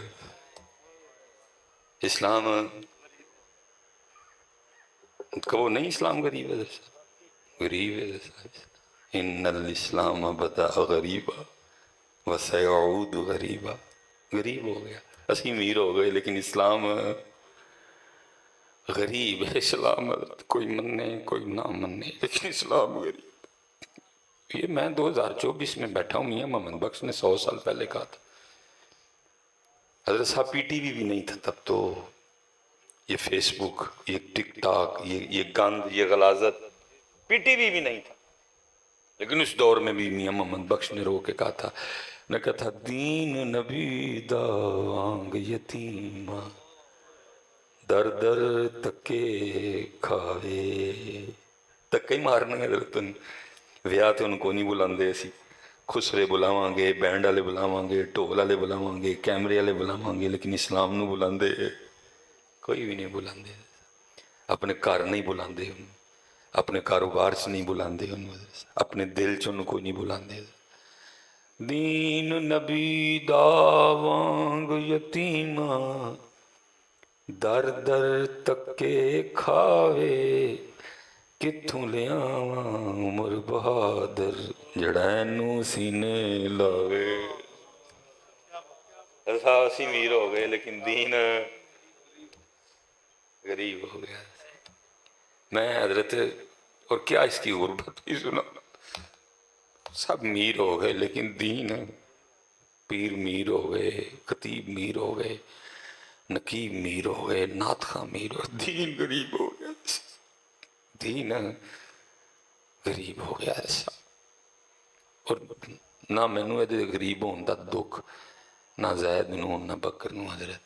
इस्लाम कहो नहीं, इस्लाम गरीब है, गरीब है। इन्नल इस्लाम बदा गरीबा व सयऊद गरीबा। गरीब हो गया, असी अमीर हो गए लेकिन इस्लाम गरीब है। इस्लाम कोई मन्ने कोई ना मन्ने लेकिन इस्लाम गरीब। ये मैं 2024 में बैठा हूँ, मियाँ मोहम्मद बख्श ने 100 साल पहले कहा था। हजरत साहब पीटीवी भी नहीं था तब तो, ये फेसबुक, ये टिकटॉक, ये गंद, ये गलाजत, पीटीवी भी नहीं था। लेकिन उस दौर में भी मियाँ मोहम्मद बख्श ने रो के कहा था, ने कहा था दीन नबी दांग यतीमा दर दर तके खावे। धक्के ही मारने तुम विआह तो उनको नहीं बुलाते, असी खुसरे बुलावांगे, बैंड वाले बुलावांगे, ढोल वाले बुलावांगे, कैमरे वाले बुलावांगे, लेकिन इस्लाम नूं बुलाते कोई भी नहीं बुलाते। अपने घर नहीं बुलाते, अपने कारोबार च नहीं बुलाते, अपने दिल च उन्होंने कोई नहीं बुलाते। दीन नबी दा वांग यतीमा दर दर तके खावे, कित्थों लियावां उमर बहादुर जड़ा इनू सीने लावे। असी अमीर हो गए लेकिन दीन गरीब हो गया। मैं हजरत और क्या इसकी गुर्बत भी सुना। सब मीर हो गए लेकिन दीन, पीर मीर हो गए, खतीब मीर हो गए, नकीब मीर हो गए, नात खां मीर हो, दीन गरीब हो गया। दीन गरीब हो गया ऐसा। और ना मैनू ये गरीब होने का दुख, ना जैद नूं ना बकर नूं हजरत।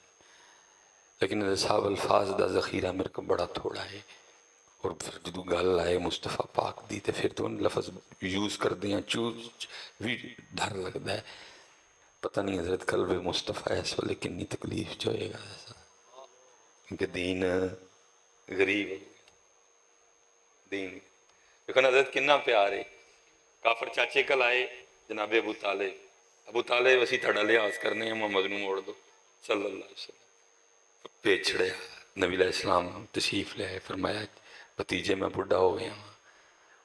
लेकिन साहब अल्फाज का जखीरा मेरे को बड़ा थोड़ा है। और फिर जो गल आए मुस्तफा पाक दी तो फिर तो लफज यूज़ करते हैं चूज भी डर लगता है। पता नहीं हजरत कल्बे मुस्तफा इस वाले कितनी तकलीफ जो होएगा ऐसा, क्योंकि दीन गरीब दीन। देखो ना हजरत कितना प्यार है। काफर चाचे कल आए जनाबे अबू ताले, अबू ताले वसी थोड़ा लिहाज करने मोहम्मद नूं मोड़ दो सल्लल्लाहु अलैहि वसल्लम। भेज छड़िया, नबी अलैहिस्सलाम तशरीफ ले आए, फरमाया भतीजे मैं बुढ़ा हो गया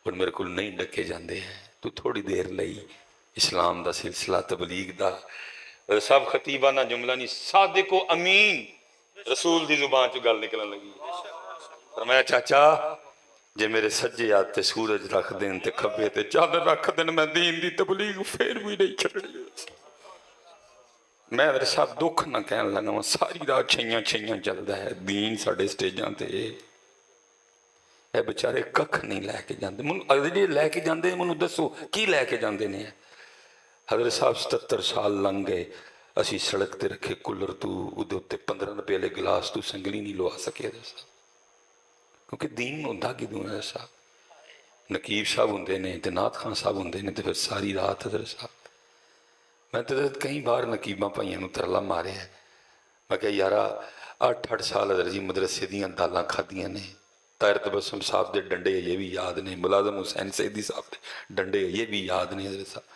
और मेरे को नहीं डके जाते हैं, तू थोड़ी देर लई इस्लाम का सिलसिला तबलीग का सब खतीबाना जुमला नहीं, सादिक अमीन रसूल की जुबान चो गल निकलन लगी। फरमाया चाचा जे मेरे सज्जे हाथ ते सूरज रख देन ते खब्बे ते चादर रख देन, मैं दीन दी तबलीग फिर भी नहीं छड़नी। میں حضرت صاحب دکھ نہ کہن لگا وا ساری رات چھیاں چھیاں چلتا ہے دین ساڈے سٹیجاں تے اے بیچارے ککھ نہیں لے کے جاندے اگر جی لے کے جاندے مینوں دسو کی لے کے جاندے نے حضرت صاحب 77 سال لنگ گئے اسی سڑک تے رکھے کولر تو اودے تے 15 روپے والے گلاس تو سنگلی نہیں لوا سکے حضرت صاحب کیونکہ دین ہوندا کدوں حضرت صاحب نقیب صاحب ہوندے نے تے نعت خان صاحب ہوندے نے تے پھر ساری رات حضرت صاحب میں تو حضرت کئی بار نقیباں بھائیاں نوں ترلا مارے ہے میں کہ یارا 8 سال حضرت جی مدرسے دیاں دالاں کھادیاں نے طاہر تبسم صاحب دے ڈنڈے یہ بھی یاد نے ملازم حسین سیدی صاحب دے ڈنڈے یہ بھی یاد نے حضرت صاحب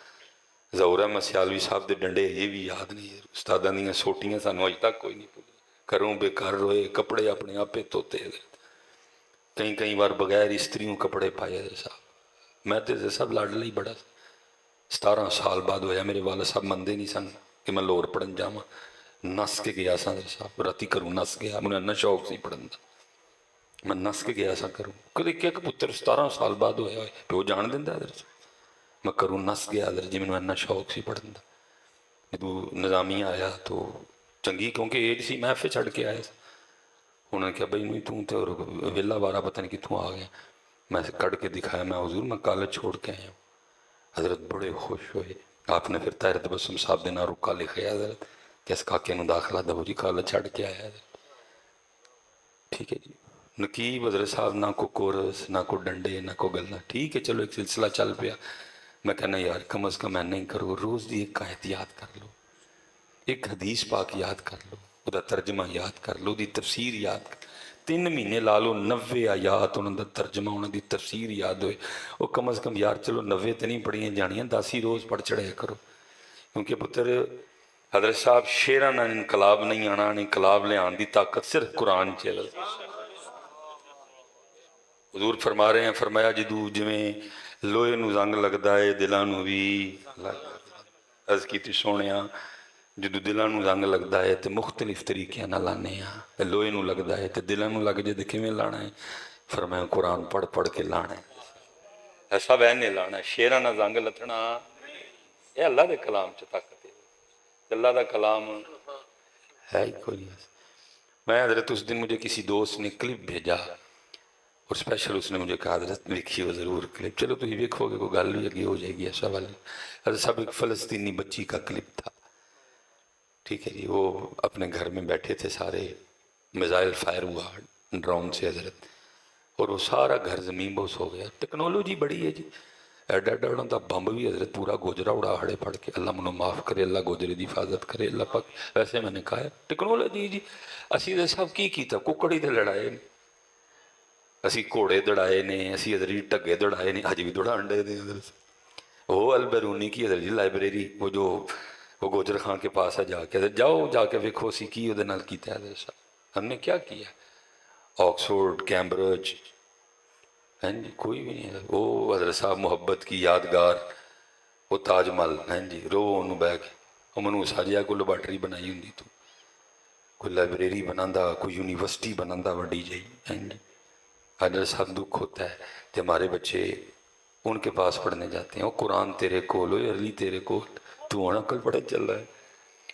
ظہور احمد سیالوی صاحب دے ڈنڈے یہ بھی یاد نہیں استاداں دیاں سوٹیاں سانوں اج تک کوئی نہیں پولی کروں بے کر روئے کپڑے اپنے آپے توتے حضرت کئی بار بغیر استریوں کپڑے پائے حضرت صاحب میں تے حضرت صاحب لاڈلا ہی بڑا 17 سال بعد ہویا میرے والد صاحب مندے نہیں سن کہ میں لور پڑھن جاواں نس کے گیا سا حضرت صاحب راتی کروں نس گیا مجھے اننا شوق سی پڑھن دا میں نس کے گیا سا کروں کدے کیا کہ پتر 17 سال بعد ہویا ہوئے پیو جان دیندہ حضرت میں کروں نس گیا حضرت جی میں اننا شوق سی پڑھن دا جدو نظامی آیا تو چنگی کیونکہ ایج سی میں پھر چھڑ کے آیا سا انہوں نے کہا بھئی نہیں تو ویلا بارہ پتہ نہیں کتوں آ گیا میں کڑ کے دکھایا میں حضور میں کالج چھوڑ کے آیا ہوں حضرت بڑے خوش ہوئے آپ نے پھر طاہر تبسم صاحب دینا رکا لکھے حضرت کہ اس کاکے نو داخلہ دو جی کالج چھڑ کے آیا حضرت ٹھیک ہے جی نقیب حضرت صاحب نہ کو کورس نہ کو ڈنڈے نہ کو گلنا ٹھیک ہے چلو ایک سلسلہ چل پیا میں کہنا یار کم از کم میں نہیں کروں روز دی ایک آیت یاد کر لو ایک حدیث پاک یاد کر لو وہ دا ترجمہ یاد کر لو دی تفسیر یاد کر 3 مہینے لا لو 90 آیات انہوں دا ترجمہ انہوں دی تفسیر یاد ہوئے وہ کم از کم یار چلو 90 تے نہیں پڑھیاں جانیاں 10 ہی روز پڑھ چڑھے کرو کیونکہ پتر حضرت صاحب شیران انقلاب نہیں آنا انقلاب لے آن دی طاقت صرف قرآن چلے حضور فرما رہے ہیں فرمایا جدو جویں لوہے نو زنگ لگدا ہے دلاں نو بھی عرض کیتی سونیاں جدو دلاں نو زنگ لگدا ہے تے مختلف طریقے نہ لانے ہیں لوہے نو لگدا ہے تے دلاں نو لگ جے تے کیویں لانا ہے فرمایا قرآن پڑھ پڑھ کے لانا ہے ایسا بہن نے لانا ہے شیراں نہ زنگ لتنا یہ اللہ دے کلام چ طاقت ہے اللہ دا کلام ہے ہی کوئی نہیں میں حضرت اس دن مجھے کسی دوست نے کلپ بھیجا اور اسپیشل اس نے مجھے کہا حضرت دیکھیے ضرور کلپ چلو تو ہی دیکھو گے کوئی گل بھی اگے ہو جائے گی ایسا والی حضرت صاحب ایک فلسطینی بچی کا کلپ تھا ٹھیک ہے جی وہ اپنے گھر میں بیٹھے تھے سارے میزائل فائر ہوا ڈرون سے حضرت اور وہ سارا گھر زمین بوس ہو گیا ٹیکنالوجی بڑی ہے جی ایڈا ایڈا اڑا تھا بمب بھی حضرت پورا گوجرا اڑا ہڑے پڑھ کے اللہ منو معاف کرے اللہ گوجرے دی حفاظت کرے اللہ پاک ویسے میں نے کہا ہے ٹیکنالوجی جی اسی حضرت صاحب کی کیتا ککڑی تے لڑائے اسی گھوڑے دوڑائے نے اسی حضرت جی ٹگے دوڑائے نے آج بھی دوڑان ڈے دے حضرت وہ البیرونی کی حضرت جی لائبریری وہ جو وہ گوجر خان کے پاس ہے جا کے حضرت جاؤ جا کے ویکھو اسی کی وہ نال کیتا ہے حضرت صاحب ہم نے کیا کیا آکسفورڈ کیمبرج ہیں جی کوئی بھی نہیں ہے وہ حضرت صاحب محبت کی یادگار وہ تاج محل ہیں جی رو انہوں بہ کے وہ منو ساجیا کو لیبارٹری بنائی ہوں تو کوئی لائبریری بنانا کوئی یونیورسٹی بنانا وڈی جائی ہیں جی حضرت صاحب دکھ ہوتا ہے کہ ہمارے بچے ان کے پاس پڑھنے جاتے ہیں وہ قرآن تیرے کول ہوئے علی تیرے کول تو آنا کل پڑھے چل رہا ہے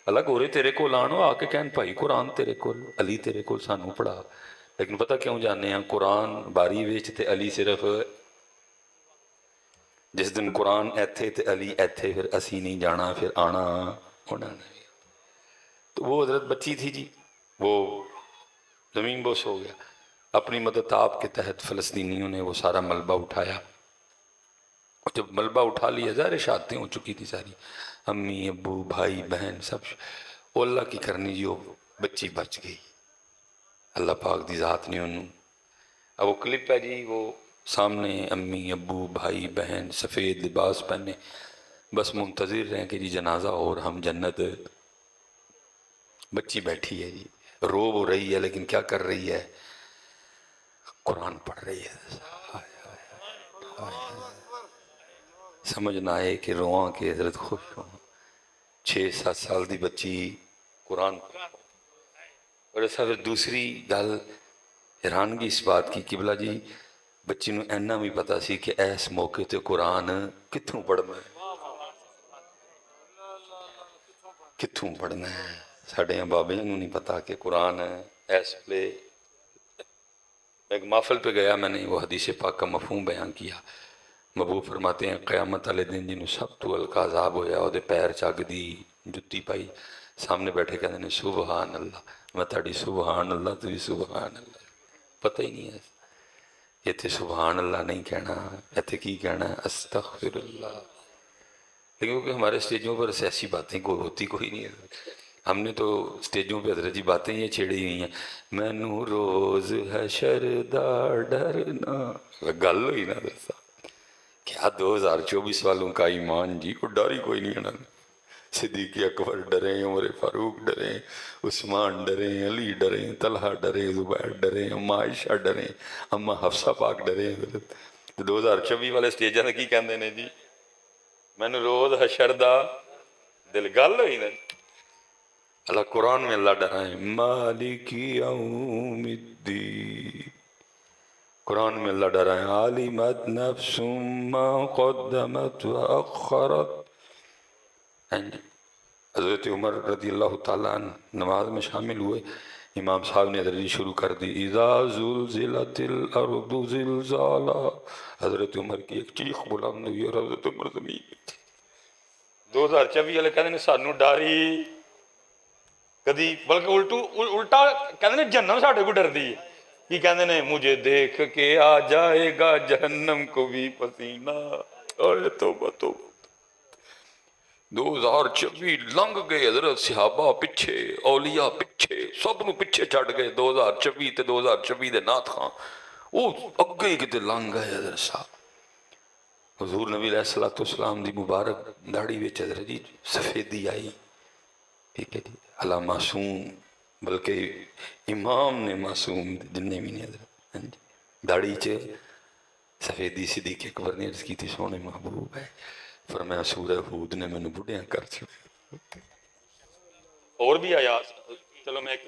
اللہ گورے تیرے کول آنو آ کے کہن بھائی قرآن تیرے کول علی تیرے کول سانو پڑھا لیکن پتہ کیوں جانے ہیں قرآن باری ویچ تے علی صرف جس دن قرآن ایتھے تے علی ایتھے پھر اسی نہیں جانا پھر آنا ہونا نہیں تو وہ حضرت بچی تھی جی وہ زمین بوس ہو گیا اپنی مدد آپ کے تحت فلسطینیوں نے وہ سارا ملبہ اٹھایا جب ملبہ اٹھا لیا ظاہر شادتیں ہو چکی تھی ساری امی ابو بھائی بہن سب وہ اللہ کی کرنی جی وہ بچی بچ گئی اللہ پاک دی ذات نے انہوں اب وہ کلپ ہے جی وہ سامنے امی ابو بھائی بہن سفید لباس پہنے بس منتظر رہیں کہ جی جنازہ اور ہم جنت بچی بیٹھی ہے جی رو وہ رہی ہے لیکن کیا کر رہی ہے قرآن پڑھ رہی ہے سمجھ نہ آئے کہ رواں کہ حضرت خوش ہوں 6-7 سال دی بچی قرآن اور ایسا پھر دوسری گل حیرانگی اس بات کی قبلہ جی بچی نو اینا بھی پتا سی کہ ایس موقع تے قرآن کتھوں پڑھنا ہے कित्थों पढ़ना है। साढ़े बाबियां नूं नहीं पता कि कुरान है। इस वे एक महफिल पे गया मैंने, वो हदीस पाक का मफहूम बयान किया। महबूब फरमाते हैं क़यामत वाले दिन जिन्होंने सब तो हल्का अजाब होया, ਉਹਦੇ पैर ਚੱਗ ਦੀ जुत्ती पाई, सामने बैठे कहते ने सुबहान अल्लाह। मैं ताड़ी सुबहान अल्लाह, तुझी सुबहान अल्लाह। पता ही नहीं है इतने सुबहान अल्लाह नहीं कहना, इतने की कहना है अस्तगफिरुल्लाह। लेकिन क्योंकि हमारे स्टेजों पर ऐसी बातें कोई होती कोई नहीं है। हमने तो स्टेजों पे हजरत जी बातें ये छेड़ी हुई हैं, मैनू रोज़ है शरदा डरना। गल हुई ना दसा क्या 2024 वालों का ईमान जी, को डर ही कोई नहीं है ना। सिद्दीक़ अकबर डरे, उमर फारूक डरे, उस्मान डरे, अली डरे, तलहा डरे, जुबैर डरे, अम्मा आयशा डरे, अम्मा हफ्सा पाक डरे। 2024 वाले स्टेजां ते की कहंदे ने जी, मैनू रोज़ हशर दा दिल। गल हुई ना। अल्लाह कुरान में अल्लाह डराए मालिकी यौमिद्दीन, कुरान में अल्लाह डराए आलिमत नफ्सुम मा क़द्दमत व अख़रत। हज़रत उमर रज़ी अल्लाह ताला अन्हु नमाज में शामिल हुए, इमाम साहब ने हज़रत शुरू कर दी इज़ा ज़ुलज़िलतिल अर्दु ज़िलज़ालहा। हज़रत उमर की एक चीख बुलंद हुई और हज़रत उमर ज़मीन में 2024 वाले कहते हैं सानू डर ही कदी, बल्कि उल्टा कहते हैं जहन्नम साढ़े को डरती है। की कहते हैं मुझे देख के आ जाएगा जहन्नम को भी पसीना। ओए तौबा तौबा। 2024 लंघ गए, हजरत सिहाबा पिछे, औलिया पिछे, सब नूं पिछे छड़ गए। 2024 ते 2024 दे नाथ खां वो अगे ही किते लंघ गए। हजरत साहब हुजूर नबी अलैहिस्सलाम दी मुबारक दाढ़ी विच हजरत जी सफेदी आई। ठीक है जी, अला मासूम, बल्कि इमाम ने मासूम जिन्ने भी ने हजरत दाढ़ी च सफेदी। सिद्दीक़ अकबर ने अर्ज़ की थी सोने महबूब है, फरमाया सूरह हूद ने मैनू बुढ़िया कर छड़िया। और भी आया, चलो मैं एक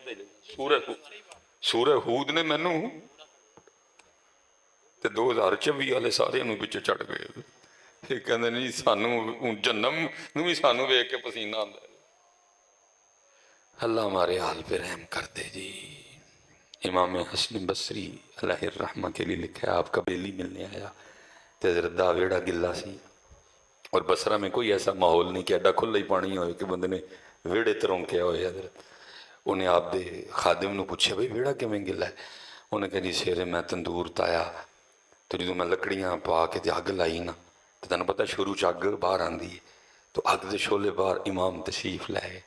सूरह हूद ने मैनू ते 2024 वाले सारे पिछे चढ़ गए। फिर कहते नहीं सानू जन्नम नूं भी सानू वेख के पसीना आंदा। अल्लाह हमारे हाल पे रहम कर दे जी। इमाम हसन बसरी अलैहि रहमा के लिए लिखा है, आपका बेली मिलने आया तो हज़रत दा वेड़ा गिला सी, और बसरा में कोई ऐसा माहौल नहीं कि एडा खुला ही पानी हो कि बंदे ने वेड़े तरौंकिया हो। हजरत उन्हें आपदे खादिम नूं पूछे बई वेड़ा किवें गिला है। उन्हें कहा जी सवेरे मैं तंदूर ताया तो जो मैं लकड़ियां पा के अग लाई ना, तो तेन पता शुरू च अग बाहर आती है, तो अग के शोले बाहर इमाम तशरीफ लै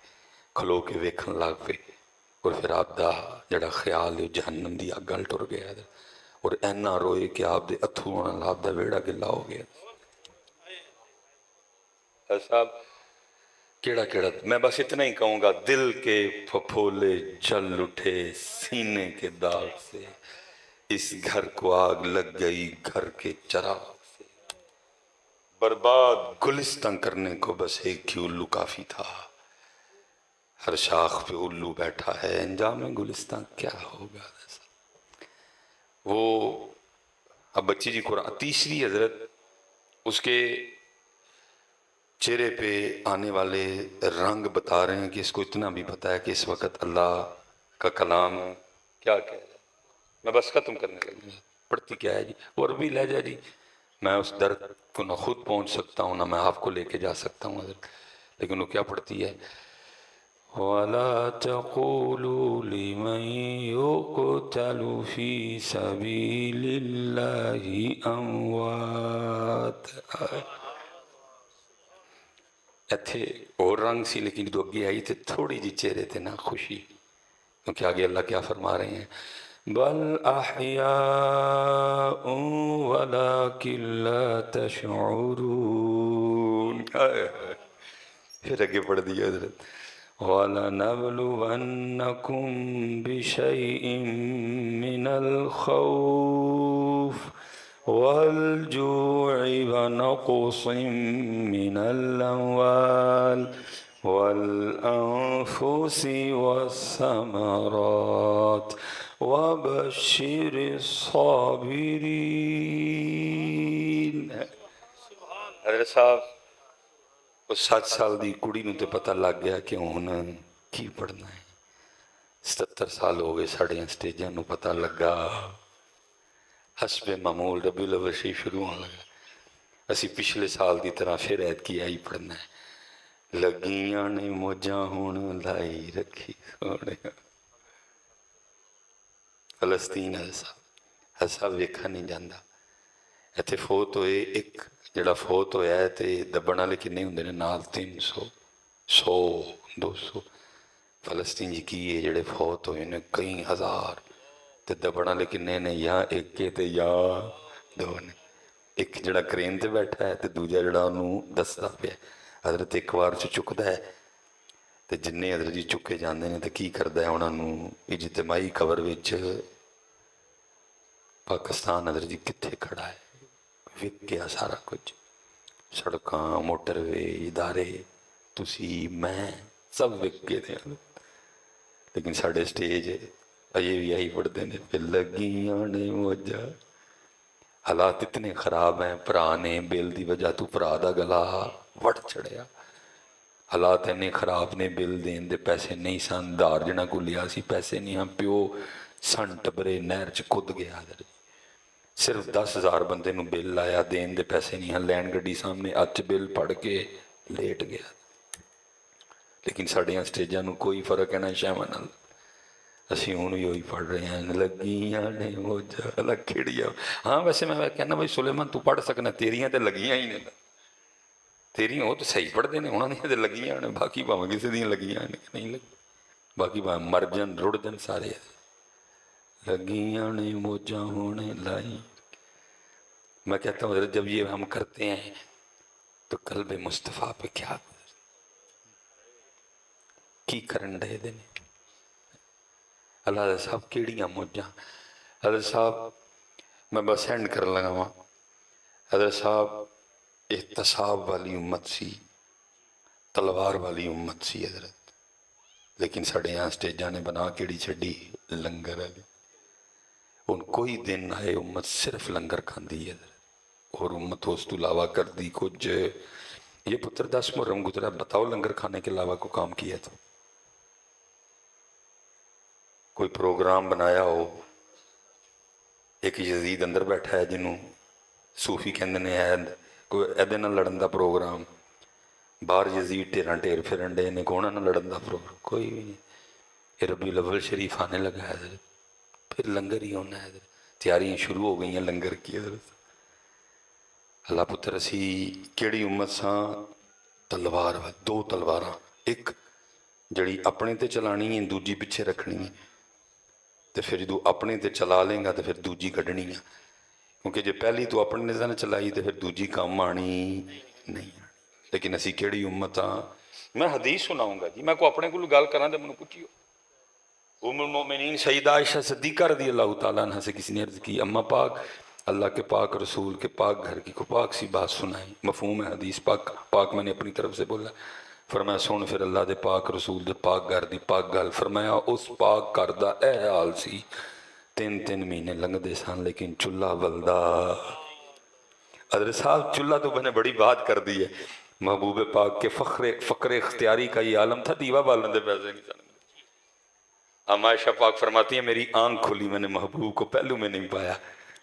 खलो के वेखन लग पे, और फिर आपका जड़ा ख्याल है जहन्नम की अग अल टुर गया, और इन्ना रोए कि आपके अथू आने आपका वेड़ा गिला हो गया। साहब केड़ा केड़ा, मैं बस इतना ही कहूँगा, दिल के फफोले जल उठे सीने के दाग से, इस घर को आग लग गई घर के चराग से, बर्बाद गुलिस्तां करने को बस एक ही उल्लू काफी था, हर शाख पे उल्लू बैठा है अंजाम गुलिस्तां क्या होगा। वो अब बच्ची जी कुरान तीसरी हजरत उसके चेहरे पे आने वाले रंग बता रहे हैं कि इसको इतना भी पता है कि इस वक्त अल्लाह का कलाम क्या कह रहा है। मैं बस ख़त्म करने लगा, पढ़ती क्या है जी, और भी लहजा जी मैं उस दर्द को ना खुद पहुंच सकता हूँ ना मैं आपको लेके जा सकता हूँ हजरत, लेकिन वो क्या पढ़ती है, वला तक़ूलू लिमन युक़तलु फ़ी सबीलिल्लाहि अमवात। इत्थे और रंग सी, लेकिन जो अगे आई तो थोड़ी जी चेहरे ते ना खुशी, क्योंकि आगे अल्लाह क्या फरमा रहे हैं, बल अहयाउन वलाकिन ला तशऊरून। फिर आगे पढ़ दिया हजरत, वलनबलुवन्नकुम बिशैइन मिनल खौफ वल्जूइ वनक़्सिम मिनल अम्वाल वल्अन्फुसि वस्समरात वबश्शिरिस साबिरीन। हज़रत साहब उस 7 साल की कुड़ी नूं तो पता लग गया कि हुण की पढ़ना है। 77 साल हो गए साड़ियां स्टेजां नूं पता लगा, हसबे मामूल रबीउल अव्वल शरीफ शुरू होने लगा। असी पिछले साल की तरह फिर ऐतकी आई पढ़ना है। लगियां ने मौजां हुण लाई रखी सोने। फलस्तीन हसा वेखा नहीं जाता। इत्थे फौत होए एक जिहड़ा फौत होया है, तो दबण वाले किन्ने हुंदे ने नाल? 300 100 200। फलस्तीन जी की है जिहड़े फौत होए ने कई हज़ार, तो दबण वाले किन्ने ने? या एक ते या दो ने। एक जिहड़ा क्रेन ते बैठा है, तो दूजा जिहड़ा उहनूं दसदा पिया। हज़रत एक बार च चुकदा है, तो जिन्ने हज़रत जी चुके जाते हैं तो की करदा है, उन्होंने इजतमाही कवर विच पाकिस्तान हज़रत जी कित्थे खड़ा है, विक गया सारा कुछ, सड़कां मोटरवे इदारे तुसी मैं सब विक गए थे। लेकिन साढ़े स्टेज अजे भी आई पढ़ते हैं, फिर लगियां ने मौजा। हालात इतने खराब हैं, भरा ने बिल की वजह तो भरा का गला वट चढ़िया। हालात इन्ने खराब ने, बिल देन दे पैसे नहीं सन, धार जिन्होंने को लिया सी पैसे नहीं हाँ, प्यो सन टबरे नहर च कुद गया। सिर्फ 10,000 बंदे नूं बिल आया, देन दे पैसे नहीं हाँ। लैंड गड्डी सामने अच बिल पढ़ के लेट गया। लेकिन साड़ियां स्टेजां नूं कोई फर्क है ना शावां नाल। असीं हुण भी उही पढ़ रहे हैं, लगियां ने मौजां लखड़िया। हाँ वैसे मैं कहना भाई सुलेमान तू पढ़ सकना, तेरियां तो लगियां ही ने, तेरियां वो तो सही पढ़ते हैं, उन्होंने तो लगियां ने, बाकी भावें किसी दियां लगियां ने नहीं लगी, बाकी भावें मर जान रुड़ जान सारे। लगियां ने मौजां हुण लाई। मैं कहता हूँ जब ये हम करते हैं तो कल्बे मुस्तफ़ा पे क्या की करन डे दे ने। अल्लाह साहब केड़ियां मौजां। हज़रत साहब मैं बस एंड कर लगा वहाँ। हज़रत साहब एहतसाब वाली उम्मत सी, तलवार वाली उम्मत सी हज़रत। लेकिन साढ़े यहाँ स्टेजा ने बना केड़ी छड़ी? लंगर वाली। हुण कोई दिन आए उम्मत सिर्फ लंगर खाती है और उम्मत उस तो इलावा कर दी कुछ। ये पुत्र 10 मुहर्रम गुजरा, बताओ लंगर खाने के अलावा को काम किया तो? कोई प्रोग्राम बनाया हो? एक यजीद अंदर बैठा है जिन्हों सूफी कहते हैं, कोई एदे नाल लड़न का प्रोग्राम? बाहर यजीद ढेर ढेर फिरन डे ने, कौन ना लड़न का प्रोग्राम? कोई भी नहीं। ये रबीउल अव्वल शरीफ आने लगा है, फिर लंगर ही होना है। तैयारियां शुरू हो गई हैं लंगर की। अल्लाह पुत्र असी केड़ी उम्मत सां? तलवार वा, दो तलवारां, एक जड़ी अपने ते चलानी है, दूजी पिछे रखनी है। तो फिर जो अपने ते चला लेंगा तो फिर दूजी कढ़नी है, क्योंकि जो पहली तो अपने ने चलाई तो फिर दूजी काम आनी नहीं आनी। लेकिन असी केड़ी उम्मत हाँ? मैं हदीस सुनाऊंगा जी, मैं को अपने को गल करा तो मैनू पूछियो। उम्मुल मोमिनीन सईदा आयशा सिद्दीक़ा रज़ियल्लाहु तआला अन्हा से किसी ने अर्ज़ की, अम्मा पाक अल्लाह के पाक रसूल के पाक घर की को पाक सी बात सुनाई। मफहूम है हदीस, पाक पाक मैंने अपनी तरफ से बोला। फरमाया सुन फिर अल्लाह के पाक रसूल के पाक घर की पाक गल। फरमाया उस पाक घर का यह हाल सी, 3-3 महीने लंघते सन लेकिन चूल्हा बलदा। हज़रत साहब चूल्हा तो मैंने बड़ी बात कर दी है। महबूब पाक के फ़ख्र इख्तियारी का ये आलम था, दीवा बालन दे पैसे नहीं सन। आयशा पाक फरमाती है मेरी आंख खुली, मैंने महबूब को पहलू में नहीं पाया।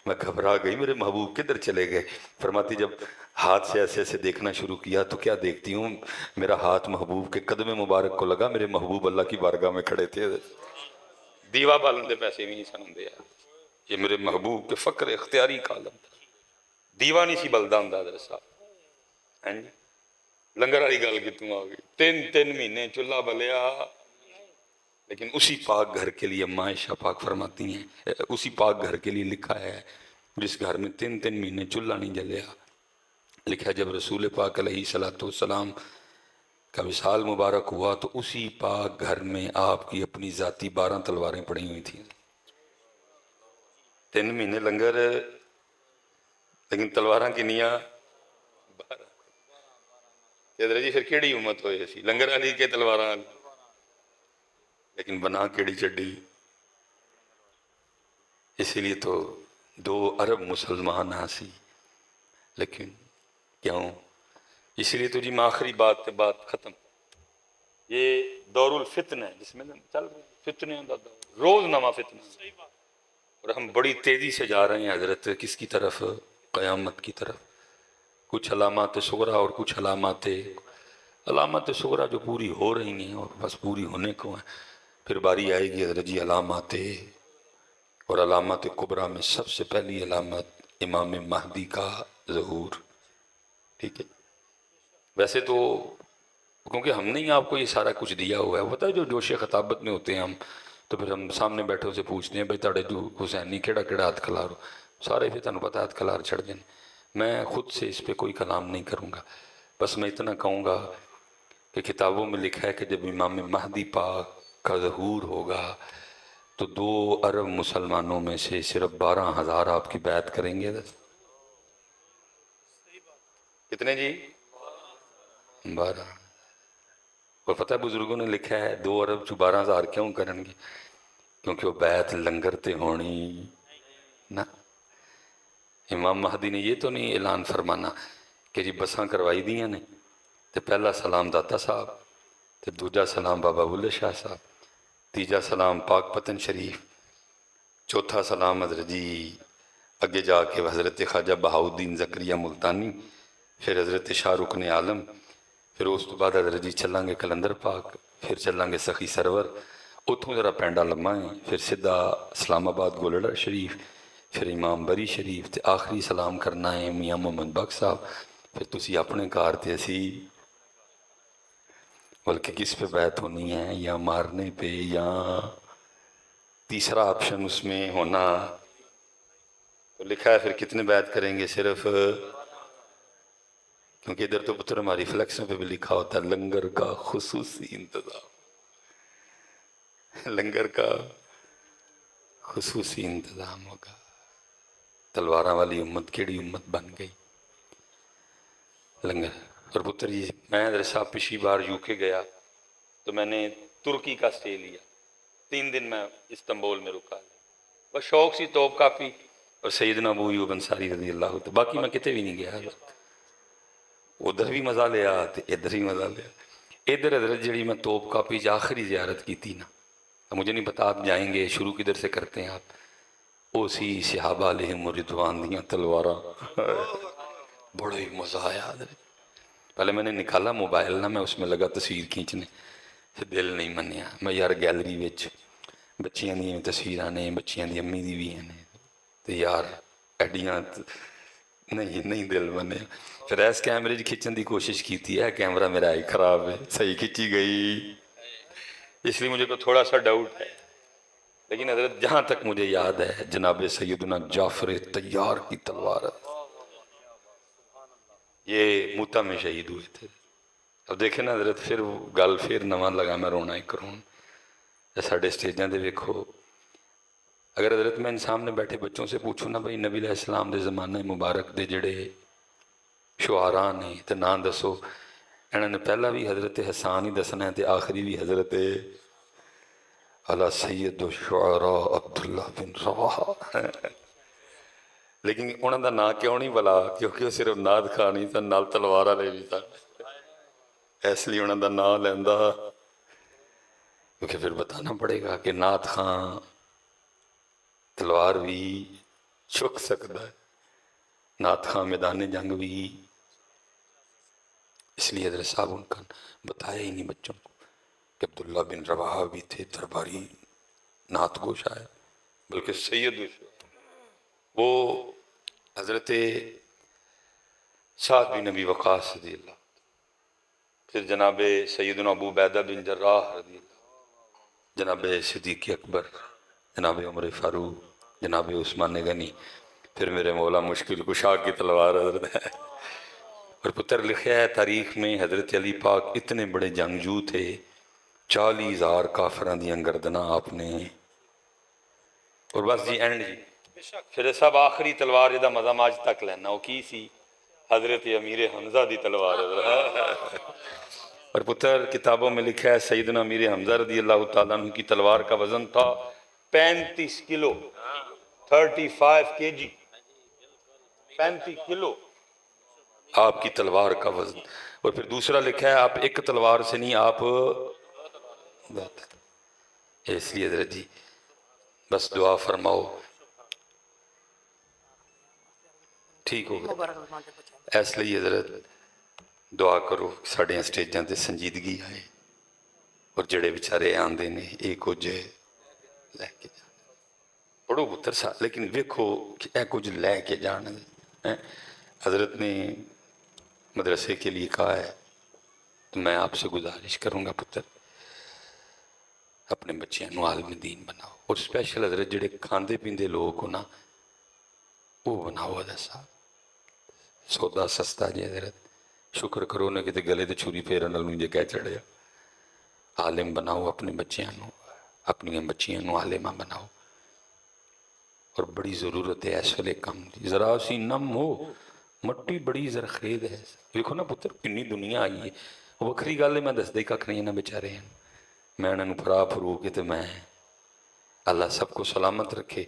मैं घबरा गई, मेरे महबूब किधर चले गए? फरमाती जब हाथ से ऐसे ऐसे देखना शुरू किया तो क्या देखती हूँ, मेरा हाथ महबूब के कदम मुबारक को लगा। मेरे महबूब अल्लाह की बारगाह में खड़े थे। दीवा बालन दे पैसे भी नहीं सन होंदे यार। ये मेरे महबूब के फ़ख्र इख्तियारी का आलम था। दीवा नहीं सी बलदा हुंदा हज़रत साहब। हैं जी लंगर वाली गल कितों आ गई? 3-3 महीने चूल्हा बलिया। लेकिन उसी पाक घर के लिए अम्मा आयशा पाक फरमाती हैं, उसी पाक घर के लिए लिखा है जिस घर में 3-3 महीने चूल्हा नहीं जलया। लिखा जब रसूल पाक अलैहिस्सलातु वस्सलाम का विसाल मुबारक हुआ तो उसी पाक घर में आपकी अपनी ज़ाती 12 तलवारें पड़ी हुई थी। 3 महीने लंगर, लेकिन तलवारां किनिया? 12। जी फिर केड़ी उम्मत होए सी, लंगर वाली के तलवारां वाली? लेकिन बना केड़ी चड्डी। इसीलिए तो 2 अरब मुसलमान हासी। लेकिन क्यों? اسی لیے تو جی میں آخری بات ختم، یہ دور الفتن ہے جس میں چل رہے فتنے دا دور، روز نواں فتنہ، اور ہم بڑی تیزی سے جا رہے ہیں حضرت کس کی طرف؟ قیامت کی طرف۔ کچھ علامات صغرا اور کچھ علامات صغرا جو پوری ہو رہی ہیں اور بس پوری ہونے کو ہیں، پھر باری آئے گی حضرت جی علامات، اور علامات کبریٰ میں سب سے پہلی علامت امام مہدی کا ظہور۔ ٹھیک ہے، ویسے تو کیونکہ ہم نے ہی آپ کو یہ سارا کچھ دیا ہوا ہے، پتہ ہے جو جوش خطابت میں ہوتے ہیں ہم، تو پھر ہم سامنے بیٹھے سے پوچھتے ہیں بھائی تاڑے جو حسینی کیڑا ہاتھ کھلارو، سارے پھر تنوں پتہ ہاتھ کھلار چھڑ دیں۔ میں خود سے اس پہ کوئی کلام نہیں کروں گا، بس میں اتنا کہوں گا کہ کتابوں میں لکھا ہے کہ جب امام مہدی پاک کا ظہور ہوگا تو 2 ارب مسلمانوں میں سے صرف 12,000 آپ کی بیعت کریں گے۔ کتنے جی؟ 12۔ اور پتہ ہے بزرگوں نے لکھا ہے 2 ارب 12,000 کیوں کریں گے؟ کیونکہ وہ بیعت لنگر تے ہونی نا۔ امام مہدی نے یہ تو نہیں اعلان فرمانا کہ جی بساں کروائی دیاں نے، تو پہلا سلام داتا صاحب، تو دوجا سلام بابا بلے شاہ صاحب، تیجا سلام پاک پتن شریف، چوتھا سلام حضرت جی اگے جا کے حضرت خواجہ بہاؤالدین زکریا ملتانی، پھر حضرت شاہ رکن عالم، پھر اس تو بعد حضرت جی چلیں گے کلندر پاک، پھر چلیں گے سخی سرور، اتھوں ذرا پینڈا لمحہ ہیں، پھر سدھا اسلام آباد گولڑا شریف، پھر امام بری شریف، تے آخری سلام کرنا ہے میاں محمد بخش صاحب، پھر تسی اپنے کار تے اسی، بلکہ کس پہ بیعت ہونی ہے، یا مارنے پہ، یا تیسرا آپشن اس میں ہونا، تو لکھا ہے پھر کتنے بیعت کریں گے؟ صرف، کیونکہ ادھر تو پتر ہماری فلیکسوں پہ بھی لکھا ہوتا ہے لنگر کا خصوصی انتظام، لنگر کا خصوصی انتظام ہوگا۔ تلواراں والی امت کیڑی امت بن گئی، لنگر۔ اور پتر جی میں حضرت صاحب پچھلی بار یو کے گیا تو میں نے ترکی کا سٹے لیا، 3 دن میں استنبول میں رکا، بس شوق سی توپ کافی اور سیدنا ابو ایوب انصاری رضی اللہ عنہ، باقی میں کتے بھی نہیں گیا، ادھر بھی مزہ لیا تو ادھر بھی مزہ لیا۔ ادھر حضرت جڑی میں توپ کاپی آخری زیارت کی تھی نا، مجھے نہیں پتا آپ جائیں گے، شروع کدھر سے کرتے ہیں آپ، او سی صحابہ علیہم رضوان دیاں تلواراں، بڑا ہی مزہ آیا حضرت۔ پہلے میں نے نکالا موبائل نا، میں اس میں لگا تصویر کھینچنے، پھر دل نہیں منیا، میں یار گیلری وچ بچیاں دی تصویراں نے، بچیاں دی امی دی بھی ہیں، تو یار ایڈیاں نہیں دل بنے، پھر ایس کیمرے کھچن دی کوشش کی تھی، ہے کیمرہ میرا ہی خراب ہے، صحیح کھچی گئی، اس لیے مجھے کو تھوڑا سا ڈاؤٹ ہے، لیکن حضرت جہاں تک مجھے یاد ہے جناب سیدنا جعفر طیار کی تلوار یہ موتا میں شہید ہوئے تھے۔ اب دیکھیں نا حضرت، پھر گل پھر نواں لگا میں رونا ہی کروں، ساڑھے سٹیجاں دے ویکھو، اگر حضرت میں ان سامنے بیٹھے بچوں سے پوچھوں نا بھئی نبی علیہ السلام دے زمانے مبارک دے جڑے شعراء نے تے نام دسو، انہوں نے پہلا بھی حضرت حسان ہی دسنا ہے تے آخری بھی حضرت علی سید الشعراء عبداللہ بن رواحہ، لیکن انہوں دا نا کیوں نہیں بلا؟ کیونکہ وہ صرف ناد خانی تھا، نال تلوارہ لے بھی تھا، اس لیے انہوں دا نا لیندہ، کیونکہ پھر بتانا پڑے گا کہ ناد خان تلوار بھی چک سکتا ہے، ناد خان میدان جنگ بھی، اس لیے حضرت صاحب ان کا بتایا ہی نہیں بچوں کو کہ عبداللہ بن رواحہ بھی تھے درباری نعت گو شاعر، بلکہ سید وہ حضرت سعد بن نبی وقاص رضی اللہ، پھر جناب سیدنا ابو عبیدہ بن جراح رضی اللہ، جناب صدیق اکبر، جناب عمر فاروق، جناب عثمان غنی، پھر میرے مولا مشکل کشا کی تلوار حضرت ہے۔ اور پتر لکھا ہے تاریخ میں حضرت علی پاک اتنے بڑے جنگجو تھے، 40,000 کافران دی گردناں آپ نے، اور بس جی اینڈ جی پھر سب آخری تلوار جدا مزہ ماج تک لینا، وہ کی سی؟ حضرت امیر حمزہ دی تلوار حضرت۔ اور پتر کتابوں میں لکھا ہے سیدنا امیر حمزہ رضی اللہ تعالیٰ عنہ کی تلوار کا وزن تھا 35 کلو، 35 kg، 35 کلو، آپ کی تلوار کا وزن. اور پھر دوسرا لکھا ہے آپ ایک تلوار سے نہیں، آپ اس لیے حضرت جی بس دعا فرماؤ ٹھیک ہو گیا. اس لیے حضرت دعا کرو ساڑھے سٹیجاں تے سنجیدگی آئے اور جڑے بیچارے آندے نے ایک کچھ لے کے جان پڑھو پتر سا، لیکن ویکھو کہ اے کچھ لے کے جان. حضرت نے مدرسے کے لیے کہا ہے تو میں آپ سے گزارش کروں گا پتر اپنے بچیاں نو عالم دین بناؤ. اور سپیشل حضرت جڑے کھاندے پیندے لوگ ہو نا وہ بناؤ. حضرت صاحب سودا سستا جی حضرت، شکر کرو نہ کہ گلے تے چھری پھیرن نال مجھے کہہ چڑھیا. عالم بناؤ اپنے بچیاں نو، اپنی بچیاں نو عالمہ بناؤ. اور بڑی ضرورت ہے اس ویلے کم دی. ذرا سی نم ہو مٹی بڑی زرخیز ہے. دیکھو نا پتر کنی دنیا آئی ہے. وکری گل ہے میں دسدے کھ نہیں نہ بیچارے ہیں. میں انہوں نے پھرا پھرو کے تو میں اللہ سب کو سلامت رکھے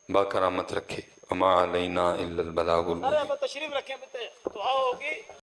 باکرامت رکھے. وما علینا الا البلاغ المبین. تشریف رکھیں دعا ہوگی.